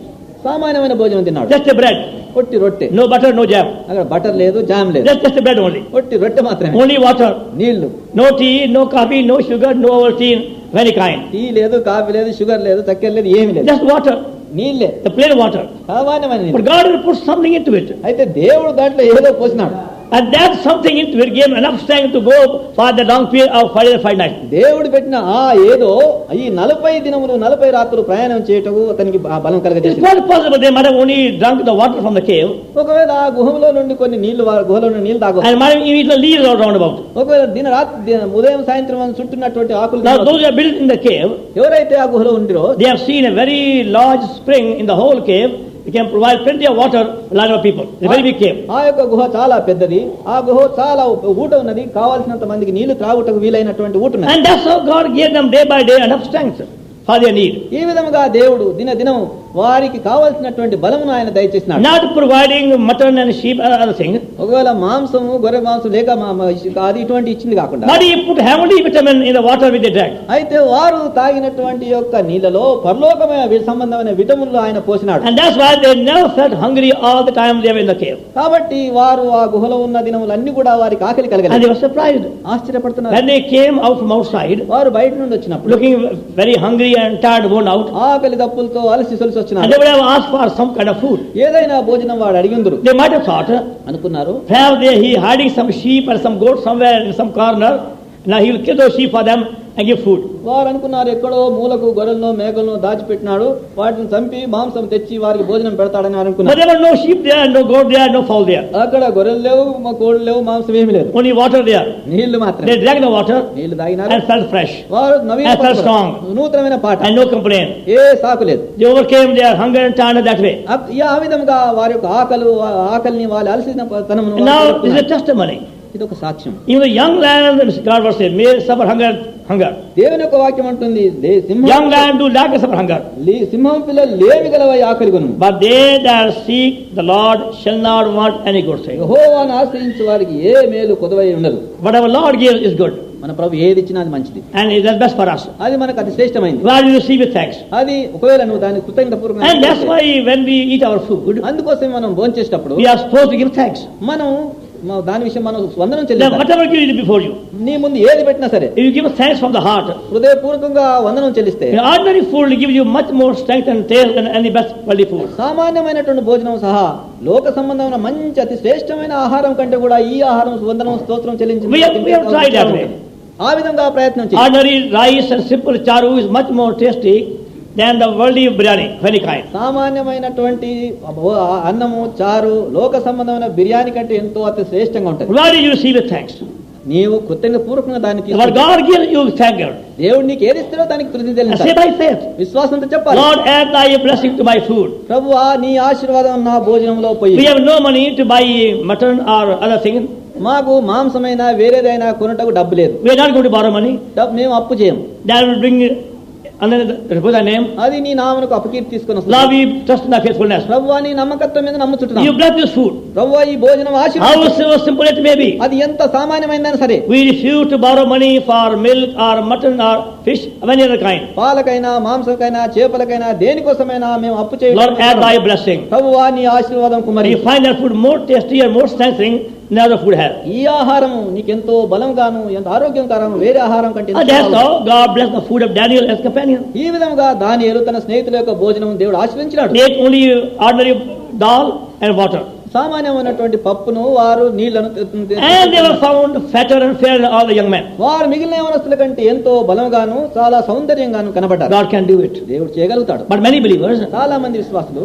సామాన్యమైన భోజనం తిన్నాడు. just a bread, ఒట్టి రొట్టె, no butter, no jam. అక్కడ బటర్ లేదు, జామ్ లేదు, just a bread only. ఒట్టి రొట్టె మాత్రమే, only water, నీళ్లు, no tea, no coffee, no sugar, no Ovaltine, very kind. Tea లేదు, కాఫీ లేదు, షుగర్ లేదు, చక్కెర లేదు, ఏమీ లేదు, just water, నీళ్ళే, the plain water. సామాన్యమైన నీళ్ళు. But God will put something into it, అయితే దేవుడు దాంట్లో ఏదో పోసినాడు. and that something into it gave enough strength to go for the long period of 5 days and 5 nights. దేవుడు పెట్టిన ఆ ఏదో ఈ 40 దినములు 40 రాత్రులు ప్రయాణం చేయటకు అతనికి ఆ బలం కలగజేసింది. It's not possible they might have only drunk the water from the cave, ఒకవేళ ఆ గుహలో నుండి కొన్ని నీళ్లు, గుహలో నుండి నీళ్లు తాగొచ్చు, and might have eaten the leaves all round about. ఒకవేళ ఉదయం సాయంత్రం చుట్టున్నటువంటి ఆకులు. Now those who are built in the cave, ఎవరైతే ఆ గుహలో ఉండిరో, they have seen a very large spring in the whole cave. It can provide plenty of water for a lot of people. It's a very big cave. ఆ యొక్క గుహ చాలా పెద్దది, ఆ గుహ చాలా ఊట ఉన్నది, కావాల్సినంత మందికి నీళ్లు త్రాగుటకు వీలైనటువంటి ఊట ఉన్నది. And that's how God gave them day by day enough strength for their need. ఈ విధముగా దేవుడు దినం వారికి కావాల్సినటువంటి బలమును ఆయన దయచేసినాడు. Not providing mutton and sheep and other things. ఒకవేళ మాంసము, గొర్రె మాంసం లేక అది ఇటువంటి ఇచ్చింది కాకుండా, but he put heavenly vitamin in the water which they drank. అయితే వారు తాగినటువంటి యొక్క నీళ్లలో పరలోకమైన సంబంధమైన విటమిన్లు ఆయన పోసినాడు. And that's why they never felt hungry all the time they were in the cave. కాబట్టి వారు ఆ గుహలో ఉన్న దినములన్నీ కూడా వారికి ఆకలి కలగలేదు. And they were surprised, ఆశ్చర్యపడుతున్నారు. when they came out from outside, వారు బయట నుండి వచ్చినప్పుడు looking very hungry and tired, worn out, ఆకలి దప్పులతో అలసి సొలిసి and వచ్చినారు. they would have asked for some kind of food. ఏదైనా భోజనం వాడు అడిగిందురు. They might have thought, అనుకున్నారు, perhaps he hiding some sheep or some goats somewhere in some corner. Now he will kill those sheep for them and give food. వారు అనుకున్నారు, ఎక్కడో మూలకు గొర్రెలను మేకలను దాచిపెట్టినాడు, వాటిని చంపి మాంసం తెచ్చి వారికి భోజనం పెడతాడని But అనుకున్నారు. there were no sheep there, no goat there, no fowl there. అక్కడ గొర్రెలు లేవు, కోళ్ళు లేవు, మాంసం ఏమీ లేదు, Only water there. నీళ్లు మాత్రమే. They drank the water నీళ్లు తాగినారు, and felt fresh వారు and felt strong నూతనమైన పాట, and no complaint. ఏ సాకు లేదు. They overcame their hunger and tiredness that way. ఆ విధంగా వారి యొక్క ఆకలిని వాళ్ళు అలసిన తనమును And now this is a testimony. ఇది ఒక సాక్ష్యం. Even the young lion, God was saying, may suffer hunger. దేవుని యొక్క వాక్యం అంటుంది, Young lion do lack and suffer hunger. సింహం పిల్లలు లేమి గలవై ఆకలి కొను, But they that seek the Lord shall not want any good thing. యెహోవాను ఆశ్రయించు వారికి ఏ మేలు కొదవై ఉండదు. Whatever Lord gives is good. మన ప్రభు ఏది ఇచ్చినా అది మంచిది, And it is best for us. అది మనకు అతి శ్రేష్టమైంది. Why do you receive with thanks? అది ఒకవేళ నువ్వు దాన్ని కృతజ్ఞతాపూర్వకంగా, And that's why when we eat our food, అందుకోసం మనం భోంచేటప్పుడు we are supposed to give thanks. మనం దాని విషయం మనం వందనం Now, చెల్లించాలి. whatever you eat before you, నీ ముందు ఏది పెట్టినా సరే if you give thanks from the heart, హృదయపూర్వకంగా వందనం చెల్లిస్తే, ordinary food will give you much more strength and taste than any best worldly food. సామాన్యమైనటువంటి భోజనం సహా లోక సంబంధమైన మంచి అతి శ్రేష్టమైన ఆహారం కంటే కూడా ఈ ఆహారం వందనం స్తోత్రం చెల్లించింది. We have tried that way. ఆ విధంగా ప్రయత్నం చేయాలి. Ordinary rice and simple charu is much more tasty than the worldly biryani of any kind. సామాన్యమైనటువంటి అన్నము, చారు లోక సంబంధమైన బిర్యానీ కంటే ఎంతో అతి శ్రేష్టంగా ఉంటుంది. Why do you receive with thanks? నీవు కృతజ్ఞతాపూర్వకంగా దానికి What God gives you, thank God. దేవుడు నీకు ఏది ఇస్తాడో దానికి కృతజ్ఞత Say చెల్లించాలి. by faith, విశ్వాసంతో చెప్పాలి, Lord, add thy blessing to my food. ప్రభువా నీ ఆశీర్వాదం నా భోజనంలో We పోయి. have no money to buy mutton or other things. మాకు మాంసమైనా వేరేదైనా కొనుటకు డబ్బు లేదు, We are not going to borrow money. మేము అప్పు చేయము. That will bring put thy name. అది నీ నామమునకు అపకీర్తి తీసుకొని వస్తుంది. Lord, we trust in thy faithfulness. ప్రభువా నీ నమ్మకత్వం మీద నమ్ముచున్నాము. You bless this food. ప్రభువా ఈ భోజనం How ఆశీర్వాదం, simple it may be. అది ఎంత సామాన్యమైందైనా సరే, We refuse to borrow money for milk or mutton or fish of any other kind. పాలకైనా మాంసంకైనా చేపలకైనా దేనికోసమైనా మేము అప్పు Lord, add thy చేయము. blessing. ప్రభువా నీ ఆశీర్వాదం కుమారి. You find that food more tasty and more strengthening than other food has. ఈ ఆహారము నీకెంతో బలంగాను ఎంత ఆరోగ్యకరము వేరే ఆహారం కంటే And that's how God blessed the food of Daniel as companion. ఈ విధంగా దానియేలు తన స్నేహితుల యొక్క భోజనం దేవుడు ఆశీర్వదించినాడు. They ate only ordinary dal and water. సామాన్యమైనటువంటి పప్పును వారు నీళ్లను And they were found fatter and fairer than all the young men. వారు మిగిలిన యవనస్తుల కంటే ఎంతో బలంగాను చాలా సౌందర్యంగాను కనబడ్డారు. God can do it. దేవుడు చేయగలుగుతాడు. But many believers, చాలా మంది విశ్వాసులు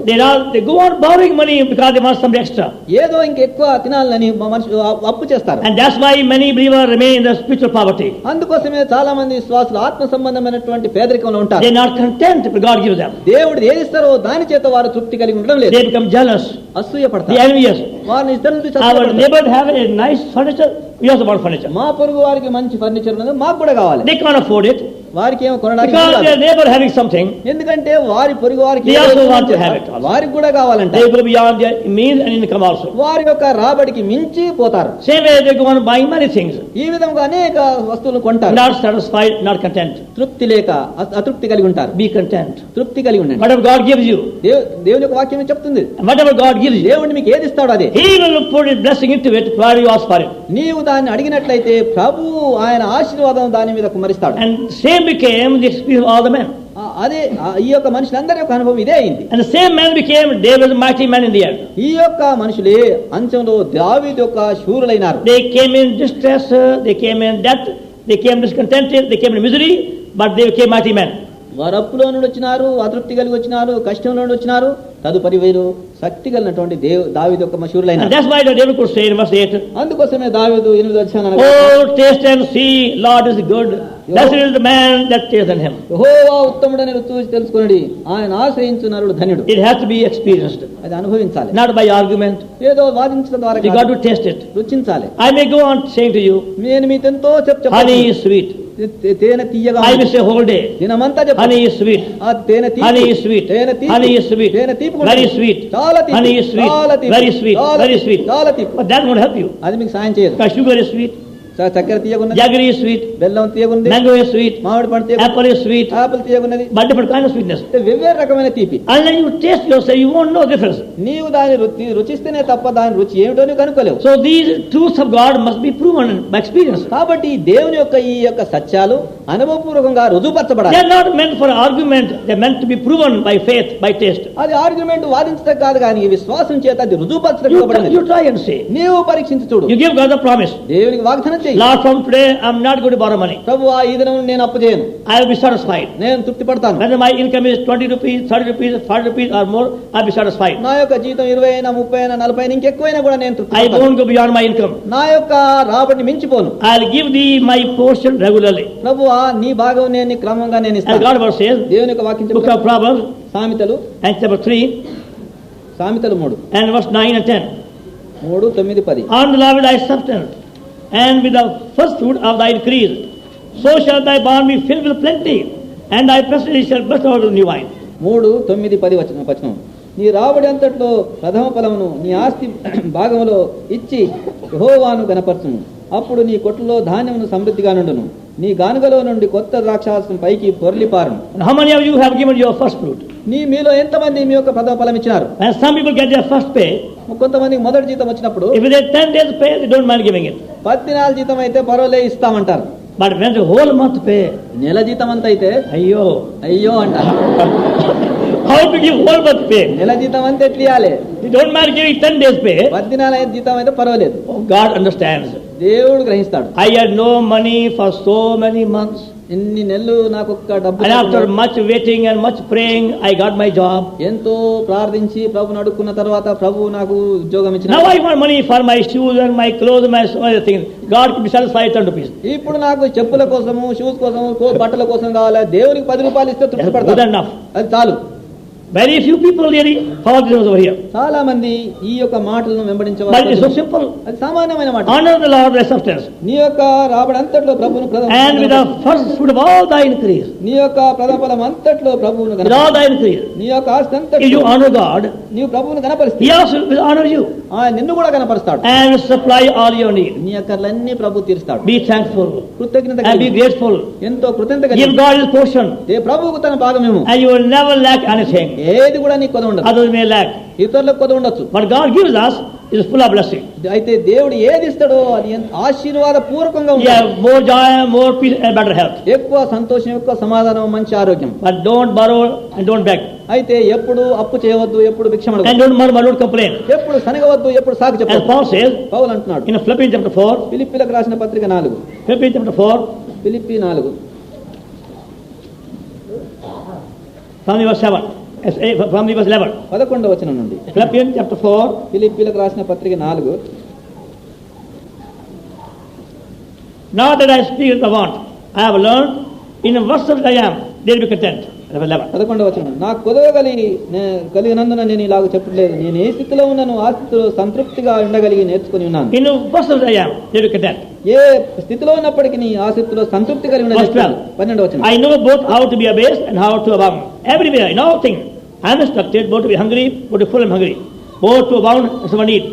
they go on borrowing money because they want something extra. ఏదో ఇంకెక్కువ తినాలని మనుషులు అప్పు చేస్తారు. And that's why many believers remain in the spiritual poverty. అందుకోసమే చాలా మంది విశ్వాసులు ఆత్మ సంబంధమైనటువంటి పేదరికంలో ఉంటారు. They are not content if God gives them. దేవుడు ఏది ఇస్తారో దాని చేత వారు తృప్తి కలిగి ఉండడం లేదు. They become jealous. అసూయ పడతారు. They are envious. వారిని ఇతరులతో Our neighbor have a nice furniture. We also want furniture. మా పొరుగు వారికి మంచి ఫర్నిచర్ ఉన్నది, మాకు కూడా కావాలి. They can't afford it. వారికి ఏమో కొనడానికి Because their neighbor having something, ఎందుకంటే వారి పొరుగు వారికి they also want to have it. వారికి కూడా కావాలంటే They go beyond their means and income also. వారి యొక్క రాబడికి మించి పోతారు. Same way they go on buying many things. ఈ విధంగా అనేక వస్తువులు కొంటారు. Not satisfied, not content. తృప్తి లేక అతృప్తి కలిగి ఉంటారు. Be content. తృప్తి కలిగి ఉండండి. Whatever God gives you, దేవుని యొక్క వాక్యం చెప్తుంది. whatever God gives you, దేవుడు మీకు ఏది ఇస్తాడో అదే. He will put His blessing into it while you ask for it. నీవు దాన్ని అడిగినట్లయితే ప్రభు ఆయన ఆశీర్వాదం దాని మీద కుమరిస్తాడు. And same became the experience of all the men. అదే ఈ యొక్క మనుషులందరి యొక్క అనుభవం ఇదే అయింది. And the same man became David's mighty man in the end. ఈ యొక్క మనుషులే అంచంలో దావీదు యొక్క శూరులైనారు. They came in distress, they came in debt, they came discontented, they came in misery, but they became mighty men. వారు అప్పులో నుండి వచ్చినారు, అతృప్తి కలిగి వచ్చినారు, కష్టంలో నుండి వచ్చినారు, తదుపరి వీరు శక్తి కలిగినటువంటి దావీదు యొక్క మశూరులైన. And that's why the David could say in verse 8, అందుకోసమే దావీదు 8వ అధ్యాయం Oh, taste and see, Lord is good. Blessed is the man that tastes in him. యెహోవా ఉత్తముడని రుచి తెలుసుకొనుడి, ఆయన ఆశ్రయించు నరుడు ధన్యుడు. It has to be experienced. అది అనుభవించాలి. Not by argument. ఏదో వాదించడం ద్వారా You got to taste it. రుచించాలి. I may go on saying to you, నేను మీతో honey is sweet. తేనె తీయగా I will say whole day. దినమంతా చెప్పు. Honey is sweet. ఆ తేనె తీపి. Honey is sweet. తేనె తీపి. Honey is sweet. తేనె తీపి. Very sweet. చాలా తీపి. Honey is sweet. చాలా తీపి. Very sweet. Very sweet. చాలా తీపి. But that won't help you. అది మీకు సాయం చేయదు. Because sugar is sweet. చక్కెర తీయగున్నది. Jaggery is sweet. బెల్లం తీయగున్నది. Mango is sweet. మామిడి పండు తీయగున్నది. Apple is sweet. ఆపిల్ తీయగున్నది. But different kind of sweetness. వెవ్వేరు రకమైన తీపి. Unless you taste yourself, you won't know the difference. నీవు దాని రుచిస్తేనే తప్ప దాని రుచి ఏమిటో నువ్వు కనుక్కోలేవు. So these truths of God must be proven by experience. కాబట్టి దేవుని యొక్క ఈ యొక్క సత్యాలు అనుభవపూర్వకంగా రుజువుపరచబడాలి. They are not meant for argument. They are meant to be proven by faith, by taste. అది ఆర్గ్యుమెంట్ వాదించడం కాదు, కానీ విశ్వాసం చేత అది రుజువుపరచబడింది. You try and see. నీవు పరీక్షించి చూడు. You give God the promise. దేవునికి వాగ్దానం చేయి. Lord, from today I am not going to borrow money. ప్రభువా ఈ దినం నేను అప్పు చేయను. I will be satisfied. నేను తృప్తి పడతాను. Whether my income is 20 rupees, 30 rupees, 40 rupees or more, I will be satisfied. నా యొక్క జీతం 20 అయినా 30 అయినా 40 అయినా ఇంకెక్కువైనా కూడా నేను తృప్తి I పడతాను. won't go beyond my income. నా యొక్క రాబడిని మించిపోను. I will give thee my portion regularly. ప్రభువా నీ భాగం నేను క్రమంగా నేను As ఇస్తాను. God word says, దేవుని యొక్క వాక్యం book చెప్తుంది. of Proverbs సామెతలు and chapter 3 సామెతలు 3 and verse 9 and 10. 3, 9, 10. On the Lord thy substance, and with the first fruit of thy increase, so shall thy barn be filled with plenty, and thy presses shall burst out with new wine. 3, 9, 10 వచనం. నీ రాబడి అంతట్లో ప్రథమ ఫలమును నీ ఆస్తి భాగములో ఇచ్చి యెహోవాను గణపరచుము. అప్పుడు నీ కొట్టులో ధాన్యమును సమృద్ధిగా నుండును. నీ గానుగలో నుండి కొత్త ద్రాక్షారసం పైకి పొర్లిపారును. How many of you have given your first fruit? మీలో ఎంతమంది మీ యొక్క ప్రథమ ఫలం ఇచ్చినారు? And some people get their first pay. కొంతమందికి మొదటి జీతం వచ్చినప్పుడు If it is 10 days pay, they don't mind giving it. 10 దినాల జీతం అయితే పర్వాలే ఇస్తామంటారు. But when the whole month pay, నెల జీతం అంతా అయితే ayyo అంటారు. How to give whole month pay? నెల జీతం అంతా ఎట్లా ఇవ్వాలి? They don't mind giving 10 days pay. 10 దినాల జీతం అయితే పర్వాలేదు. Oh, God understands. దేవుడు గ్రహిస్తాడు. I had no money for so many months. ఇన్ని నెలలు నాకు ఒక్క డబ్బు. And after much waiting and much praying, I got my job. ఎంతో ప్రార్థించి ప్రభువుని అడుక్కున్న తర్వాత ప్రభువు నాకు ఉద్యోగం ఇచ్చిన. Now I want money for my shoes and my clothes and my other things. God can be satisfied 10 rupees. ఇప్పుడు నాకు చెప్పుల కోసము, షూస్ కోసము, బట్టల కోసం కావాలి. దేవునికి 10 రూపాయలు ఇస్తే తృప్తి Good పడతాను. enough. అది చాలు. Very few people really follow this over here. చాలా మంది ఈ యొక్క మాటలను But it's so వెంబడించేవారు. simple. అది సామాన్యమైన మాట. Honor the Lord thy substance, నీ యొక్క రాబడి అంతట్లో ప్రభువును and with the first fruit of all thy increase. నీ యొక్క ప్రథమ ఫలం అంతట్లో ప్రభువును With all thy increase. నీ యొక్క ఆస్తి If అంతట్లో you honor God, నీవు ప్రభువును కనపరిస్తే He also will honor you ఆయన నిన్ను కూడా కనపరుస్తాడు. and will supply all your needs. నీ అక్కర్లన్నీ ప్రభు తీరుస్తాడు. Be thankful కృతజ్ఞత and be కలిగి, grateful. ఎంతో కృతజ్ఞత Give కలిగి, God His portion, ప్రభువుకు తన భాగమేమో. and you will never lack anything. ఏది కూడా నీకు కొద ఉండదు. Others may lack, ఇతరులకు కొద ఉండొచ్చు. but God gives us is full of blessing. అయితే దేవుడు ఏది ఇస్తాడో అది ఆశీర్వాద పూర్వకంగా You ఉంటుంది. have more joy, more peace, and better health. ఎక్కువ సంతోషం, ఎక్కువ సమాధానం, మంచి ఆరోగ్యం. But don't borrow and don't beg. అయితే ఎప్పుడు అప్పు చేయవద్దు, ఎప్పుడు భిక్ష and అడగవద్దు, don't murmur, don't complain. ఎప్పుడు సనగవద్దు, ఎప్పుడు సాకు As చెప్పవద్దు. Paul says పౌలు అంటున్నాడు in Philippians chapter 4, ఫిలిప్పీలకు రాసిన పత్రిక 4, Philippians chapter 4, Philippi 4 from the verse 7, from the verse 11. 11వ వచనం నుండి. Philippians chapter 4, ఫిలిప్పీలకు రాసిన పత్రిక 4. not that I speak of the want, I have learned in whatsoever I am, there be content. 11. 11వ వచనం. నాకు కొదవ కలిగినందున నేను ఇలాగ చెప్పట్లేదు, నేను ఏ స్థితిలో ఉన్నాను ఆ స్థితిలో సంతృప్తిగా ఉండగలిగి నేర్చుకుని ఉన్నాను. In whatsoever I am, there be content. ఏ స్థితిలో ఉన్నప్పటికీ ఆ స్థితిలో సంతృప్తి కలిగి Verse 12. 12వ వచనం. I know both how to be abased and how to abound. Everywhere, in all things, I am instructed both to be hungry, both to be full and hungry, both to abound and someone need.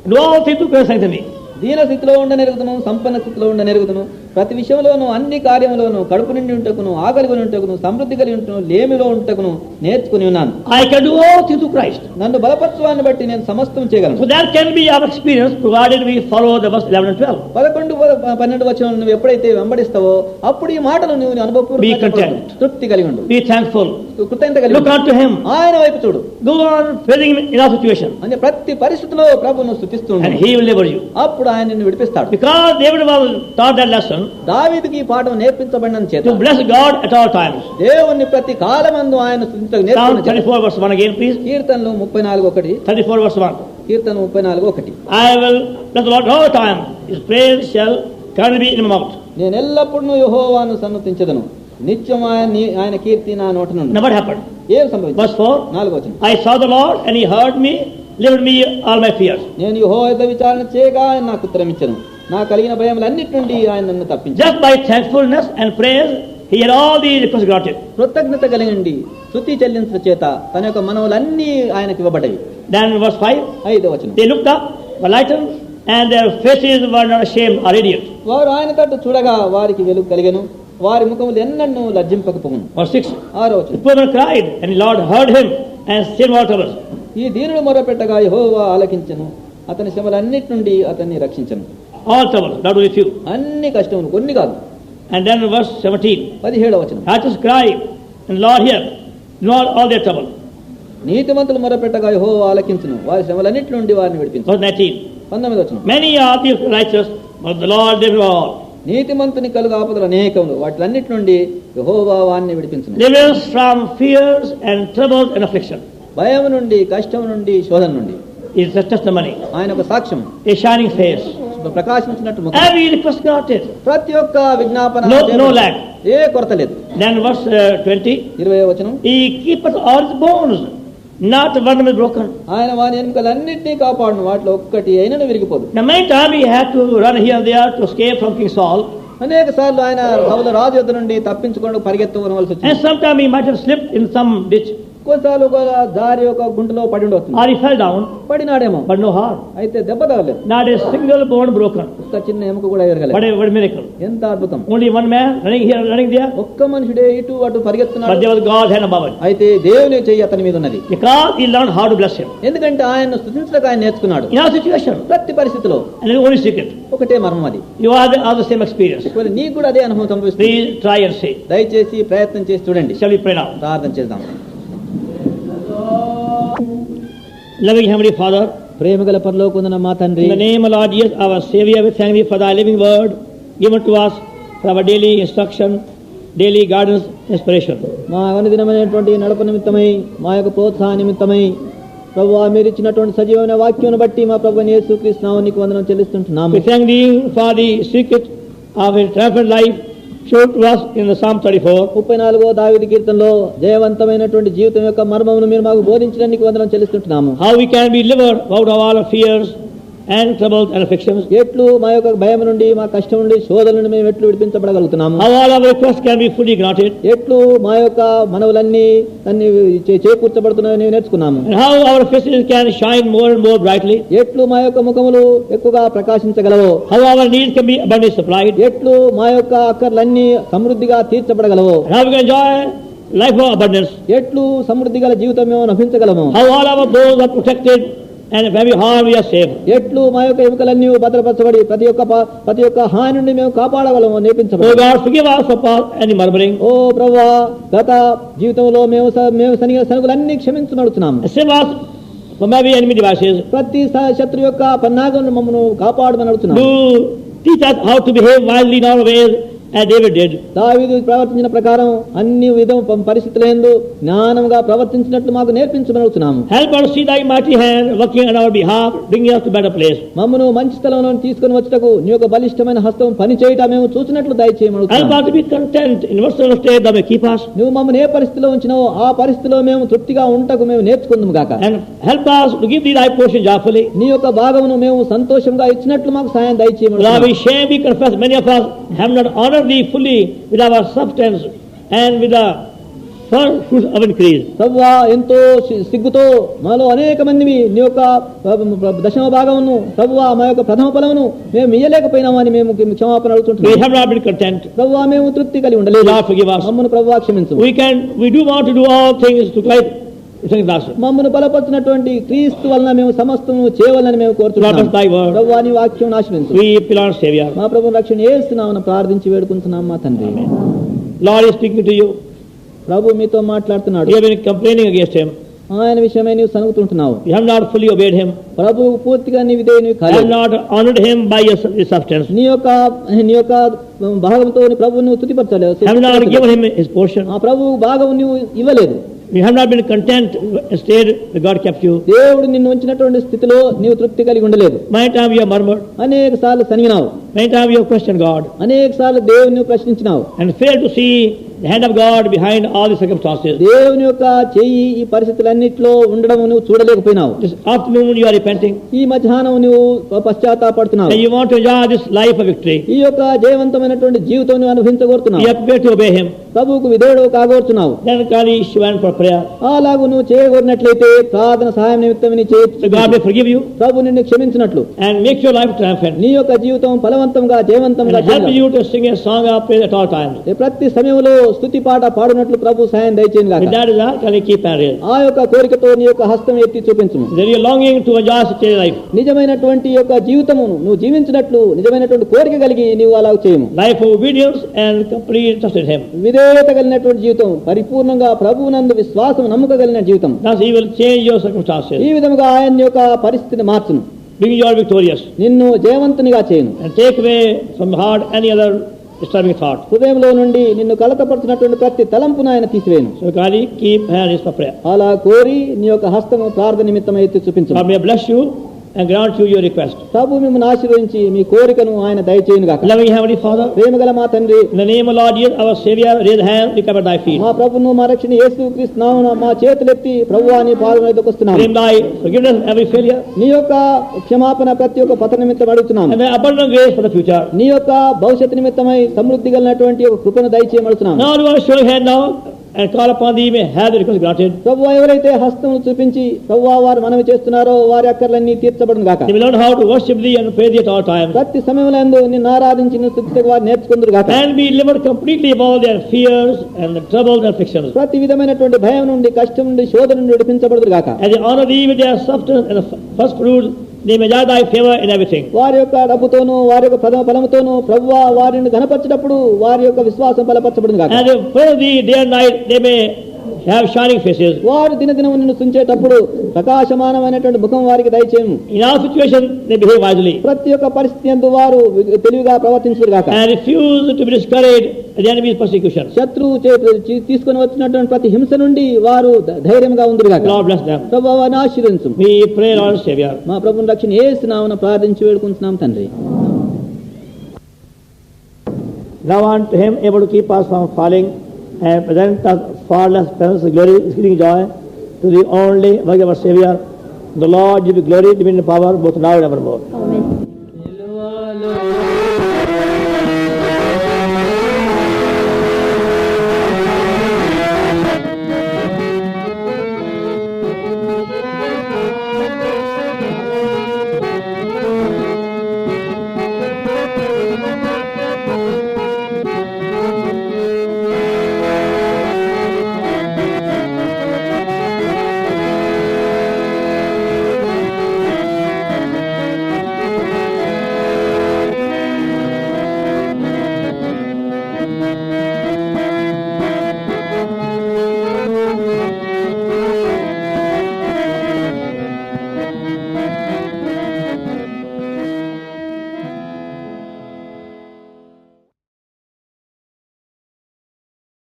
And all things to Christ strengthen me. దీన స్థితిలో ఉండనెరుగుదును, సంపన్న స్థితిలో ఉండనెరుగుదును, ప్రతి విషయంలోనూ అన్ని కార్యములోనూ కడుపు నిండి ఉంటకును, ఆకలి కొని ఉంటకును, సమృద్ధి కలిగి ఉంటను, లేమిలో ఉంటకును నేర్చుకుని ఉన్నాను. I can do all things through Christ. నన్ను బలపరచువాన్ని బట్టి నేను సమస్తం చేయగలను. So that can be our experience provided we follow the verse 11 and 12. 11, 12 వచనం నువ్వు ఎప్పుడైతే వెంబడిస్తావో అప్పుడు ఈ మాటలు నువ్వు Be అనుభవపూర్వకంగా content. తృప్తి కలిగి ఉండు, Be thankful. కృతజ్ఞత కలిగి Look ఉండు. unto Him. ఆయన వైపు చూడు. Go on praising Him in our situation, అంటే ప్రతి పరిస్థితిలో ప్రభువును స్తుతిస్తూ and ఉండు. He will deliver you. అప్పుడు ఆయన నిన్ను విడిపిస్తాడు. Because David was taught that lesson దావీదుకి ఈ పాఠం నేర్పించబడిన చేత to bless God at all times. దేవుణ్ణి ప్రతి కాలమందు ఆయన స్తుతించడం Psalm నేర్చుకున్న 34 verse 1 again, please. కీర్తనలు 34:1. 34 verse 1. Keerthana 34:1. I will bless the Lord all the time. His praise shall currently be in my mouth. నేను ఎల్లప్పుడూ యెహోవాను సన్నుతించెదను, నిత్యం ఆయన కీర్తి నా నోట నుండి. Now what happened? ఏం సంభవించింది? Verse 4. 4వ వచనం. I saw the Lord and He heard me, delivered me all my fears. నేను యెహోవా యొద్ద విచారణ చేయగా ఆయన నాకు ఉత్తరం ఇచ్చెను, నా కలిగిన భయములన్నిటి నుండి ఆయన నన్ను తప్పించాడు. Just by thankfulness and praise, He had all the requests granted. కృతజ్ఞత కలిగి స్తుతి చెల్లించడం చేత తన యొక్క మనవులన్నీ ఆయనకు ఇవ్వబడ్డాయి. Then verse 5. 5వ వచనం. They looked up, were lightened, and their faces were not ashamed or radiant. వారు ఆయన తట్టు చూడగా వారికి వెలుగు కలిగెను, వారి ముఖములు ఎన్నడూ లజ్జింపకపోవును. Verse 6. 6వ The వచనం. poor man cried, and the Lord heard him and saved all troubles. ఈ దీనుడు మొరపెట్టగా యెహోవా ఆలకించెను, అతని శ్రమలన్నిటి నుండి అతన్ని రక్షించెను. All troubles, not only few. అన్ని కష్టములు, కొన్ని కాదు. And then verse 17. 17వ వచనం. Righteous cry, and the Lord hear, not all their trouble. నీతిమంతులు మొరపెట్టగా యెహోవా ఆలకించును, వారి శ్రమలన్నిటి నుండి వారిని విడిపించు. Verse 19. 19వ వచనం. Many are the righteous, but the Lord delivereth all. నీతిమంతుని కలుగు ఆపదలు అనేకములు, వాటిలన్నిటి నుండి యెహోవా వారిని విడిపించును. Deliverance from fears and troubles and affliction భయం నుండి, కష్టం నుండి, శోధన నుండి. is the testimony, ఆయన ఒక సాక్ష్యం, a shining face. ప్రకాశించినట్టు ముఖం. Every request granted, ప్రతి ఒక్క విజ్ఞాపన no lack. ఏ కొరత లేదు. Then verse 20. 20వ వచనం. He keepeth all his bones, not one of them is broken. ఆయన వాని ఎముకలన్నింటినీ కాపాడును, వాటిలో ఒక్కటి అయినను విరిగిపోదు. The main time he had to run here and there to escape from King Saul, అనేక సార్లు ఆయన సౌలు రాజు యొద్ద నుండి తప్పించుకోవడం పరిగెత్తవలసి వచ్చింది. and sometime he might have slipped in some ditch, కొన్నిసార్లు ఒక దారి ఒక గుంటలో పడి ఉండవచ్చు, or he fell down, పడినాడేమో, but no harm. అయితే దెబ్బ తగలేదు, Not a single bone broken. ఒక్క చిన్న ఎముక కూడా ఎరగలేదు. What a miracle. ఎంత అద్భుతం. Only one man running here, running there, ఒక్క మనుషుడే ఇటు అటు but పరిగెత్తున్నాడు, there was God's hand above it. అయితే దేవుని చెయ్యి అతని మీద ఉన్నది. Because he learned how to bless him. ఎందుకంటే ఆయన స్తుతించడానికి ఆయన నేర్చుకున్నాడు. In our situation, ప్రతి పరిస్థితిలో and it's only secret. ఒకటే మర్మం అది. You have the same experience. మరి నీకు కూడా అదే అనుభవం సంభవిస్తుంది. Please try and see. దయచేసి ప్రయత్నం చేసి చూడండి. Shall we pray now? ప్రార్థన చేద్దాం. Loving Heavenly Father, ప్రేమగల పరలోకమున్న మా తండ్రి, in the name of Lord Jesus, our Savior, we thank Thee for Thy living word given to us for our daily instruction, daily guidance, inspiration. మా అనుదినమైనటువంటి నడప నిమిత్తమై, మా యొక్క ప్రోత్సాహ నిమిత్తమై ప్రభువా మీరు ఇచ్చినటువంటి సజీవమైన వాక్యం బట్టి మా ప్రభువైన యేసుక్రీస్తు నామమున నీకు వందనం చెల్లిస్తున్నాము. We thank Thee for the secret of a triumphant life shown to us in the Psalm 34. 34వ దావీదు కీర్తనలో జయవంతమైనటువంటి జీవితం యొక్క మర్మమును మీరు మాకు బోధించడానికి నీకు వందనం చెల్లిస్తున్నాము. How we can be delivered out of all our fears and troubles and afflictions. ఎట్లు మా యొక్క భయం నుండి, మా కష్టం నుండి, శోధన నుండి మేము ఎట్లు విడిపించబడగలుగుతున్నాము. How all our requests can be fully granted. ఎట్లు మా యొక్క మనవులన్నీ అన్ని చేకూర్చబడుతున్నాయో మేము నేర్చుకున్నాము. And how our faces can shine more and more brightly. ఎట్లు మా యొక్క ముఖములు ఎక్కువగా ప్రకాశించగలవో, How our needs can be abundantly supplied. ఎట్లు మా యొక్క అక్కర్లన్నీ సమృద్ధిగా తీర్చబడగలవో, And how we can enjoy life of abundance. ఎట్లు సమృద్ధి గల జీవితం మేము నభించగలము. How all our those are protected and from every harm we are safe. ఎట్లు మా యొక్క ఎముకలన్నీ భద్రపరచబడి ప్రతి ఒక్క హాని నుండి మేము కాపాడగలము Oh నేర్పించబడి. God, forgive us for past any murmuring. ఓ ప్రభువా, గత జీవితంలో మేము సనుగులన్నీ క్షమించబడుతున్నాము. Save us from every enemy devices. ప్రతి శత్రు యొక్క పన్నాగం మమ్మను కాపాడమని అడుగుతున్నాము. Do teach us how to behave wisely in all ways as David did. దావీదు ప్రవర్తించిన ప్రకారం అన్ని పరిస్థితులందు జ్ఞానంగా ప్రవర్తించినట్లు మాకు నేర్పించమని అడుగుతున్నాము. Help us see thy mighty hand working on our behalf, bringing us to better place. మమ్మను మంచి స్థలంలో తీసుకొని వచ్చటకు నీ యొక్క బలిష్టమైన హస్తం పని చేయట మేము చూసినట్లు దయచేయమని Help అడుగుతున్నాము. us to be content in whatsoever state thou may keep us, నువ్వు మమ్మల్ని ఏ పరిస్థితిలో ఉంచినావో ఆ పరిస్థితిలో మేము తృప్తిగా ఉండటకు మేము నేర్చుకుందాము గాక. and help us to give thee thy portion joyfully. నీ యొక్క భాగమును మేము సంతోషంగా ఇచ్చినట్లు మాకు సాయం దయచేయమని Lord, we అడుగుతున్నాము. shame, we confess, many of us have not honored thee fully with our substance and with the first fruits of increase. ప్రభువా, ఎంతో సిగ్గుతో మాలో అనేక మంది నీ యొక్క దశమ భాగమును ప్రభువా మా యొక్క ప్రథమ ఫలమును మేము ఇయ్యలేకపోయినామని మేము క్షమాపణ We అడుగుతుంటున్నాము. have not been content. ప్రభువా, మేము తృప్తి కలిగి ఉండలేదు. Lord, forgive us. మమ్మను ప్రభువా క్షమించు. We do want to do all things to Christ. మమ్మను బలపరిచినటువంటి క్రీస్తు వలన మేము సమస్తము చేయవాలని మేము కోరుతున్నాము. Thy word. ప్రభువా, నీ వాక్యం ఆశ్రయించు. We appeal on Savior. మా ప్రభువుని రక్షణ యేసునామమున ప్రార్థించి వేడుకుంటున్నాం మా తండ్రి. Lord is speaking to you. ప్రభు మీతో మాట్లాడుతున్నాడు. You have been complaining against him. ఆయన విషయమై నీవు సనుగుతుంటున్నావు. You have not fully obeyed him. ప్రభు పూర్తిగా నీ విధేయునివి You have కాలేదు. not honored him by your substance. నీ యొక్క భాగంతో ప్రభువు నువ్వు తుతిపరచలేవు. You have not given him his portion. ఆ ప్రభు భాగం నువ్వు ఇవ్వలేదు. You have not been content. Instead, God kept you. దేవుడు నిన్ను ఉంచినటువంటి స్థితిలో నీవు తృప్తి కలిగి ఉండలేదు. Many times you have murmured. అనేక సార్లు సనిగినావు. Many times you have questioned God అనేక సార్లు దేవుని ప్రశ్నించినావు. and failed to see the hand of God behind all the circumstances. దేవుని యొక్క చెయ్యి ఈ పరిస్థితులన్నిటిలో ఉండడం నువ్వు చూడలేకపోయినావు. This afternoon you are repenting ఈ మధ్యాహ్నం నువ్వు పశ్చాత్తాపడుతున్నావు. and you want to enjoy this life of victory. ఈ యొక్క జయవంతమైనటువంటి జీవితం నువ్వు You అనుభవించగోరుతున్నావు. have prepared to obey him. ప్రభువుకు విధేయుడు కాగోరుతున్నావు. Then can you issue and for prayer. అలాగూ నువ్వు చేయగోరినట్లయితే ప్రార్థన సహాయం నిమిత్తం నీ So God may forgive you ప్రభు నిన్ను క్షమించినట్లు and make your life triumphant నీ యొక్క జీవితం ఫలవంతంగా జయవంతంగా and help you to sing a song of praise at all times. ప్రతి సమయంలో స్తుతి పాట పాడినట్లు ప్రభు సాయం దయచేయను If గాక. that is all, can you keep and raise? ఆ యొక్క కోరికతో నీ యొక్క హస్తం ఎత్తి చూపించుము. There is a longing to enjoy such a life. నిజమైనటువంటి యొక్క జీవితమును నువ్వు జీవించినట్లు నిజమైనటువంటి కోరిక కలిగి నీవు అలా చేయము. Life of obedience and complete trust in him. విధేయత కలిగినటువంటి జీవితం, పరిపూర్ణంగా ప్రభువునందు విశ్వాసం నమ్మక కలిగిన జీవితం. Thus he will change your circumstances, ఈ విధముగా ఆయన యొక్క పరిస్థితిని మార్చును, bring you all victorious, నిన్ను జయవంతునిగా చేయను. and take away from the heart any other disturbing thought. హృదయంలో నుండి నిన్ను కలతపడుతున్నటువంటి ప్రతి తలంపును ఆయన తీసివేయను. So God, keep hands for prayer. అలా కోరి నీ యొక్క హస్తము ప్రార్థన నిమిత్తమై ఎత్తి చూపించు. God may bless you and grant you your request. ప్రభు మిమ్మల్ని ఆశీర్వదించి మీ కోరికను ఆయన దయచేయును గాక. Loving Heavenly Father, ప్రేమగల మా తండ్రి, in the name of Lord Jesus, our Savior, raise a hand, lift up at thy feet. మా ప్రభువును మా రక్షణ యేసుక్రీస్తు నామమున మా చేతులెత్తి ప్రభువా నీ పాదముల యొద్దకు వస్తున్నాము. Claim thy forgiveness of every failure నీ యొక్క క్షమాపణ ప్రతి ఒక్క పతన నిమిత్తం అడుగుతున్నాము. and thy abundant grace for the future. నీ యొక్క భవిష్యత్తు నిమిత్తమై సమృద్ధి కలిగినటువంటి ఒక కృపను దయచేయమడుతున్నాము. Now you are showing hand now and call upon thee, may have the request granted. ప్రభువా ఎవరైతే హస్తమును చూపించి ప్రభువా వారు మనవి చేస్తున్నారో వారి అక్కర్లన్నీ తీర్చబడును గాక. They will learn how to worship thee and praise thee at all times, ప్రతి సమయములందు నిన్ను ఆరాధించి నిన్ను స్తుతించు వారు నేర్చుకుందురు గాక. and be delivered completely of all their fears and the troubles and afflictions. ప్రతి విధమైనటువంటి భయం నుండి, కష్టం నుండి, శోధన నుండి విడిపించబడుదురు గాక. As they honor thee with their substance and the first fruits, they may enjoy thy favor in everything. వారి యొక్క డబ్బుతోనూ వారి యొక్క ప్రథమ ఫలముతోనూ ప్రభువా వారిని ఘనపరచినప్పుడు వారి యొక్క విశ్వాసం బలపరచబడును గాక. And they praise thee day and night, they may have shining faces. వారు దినదినము నిన్ను స్తుంచేటప్పుడు ప్రకాశమానమైనటువంటి ముఖం వారికి దయచేయము. In all situations, they behave wisely ప్రతి ఒక్క పరిస్థితి యందు వారు తెలివిగా ప్రవర్తించుదురు గాక. and refuse to be discouraged at the enemy's persecution. శత్రువు తీసుకొని వచ్చినటువంటి ప్రతి హింస నుండి వారు ధైర్యంగా ఉందురు గాక. Lord bless them. ప్రభువా వారిని ఆశీర్వదించుము. We pray, Lord Savior. మా ప్రభువుని రక్షణ యేసు నామమున ప్రార్థించి వేడుకుంటున్నాం తండ్రి. Now unto him able to keep us from falling and present us far less presence of glory, exceeding joy, to the only work of our Savior, the Lord give you glory, divine power, both now and evermore.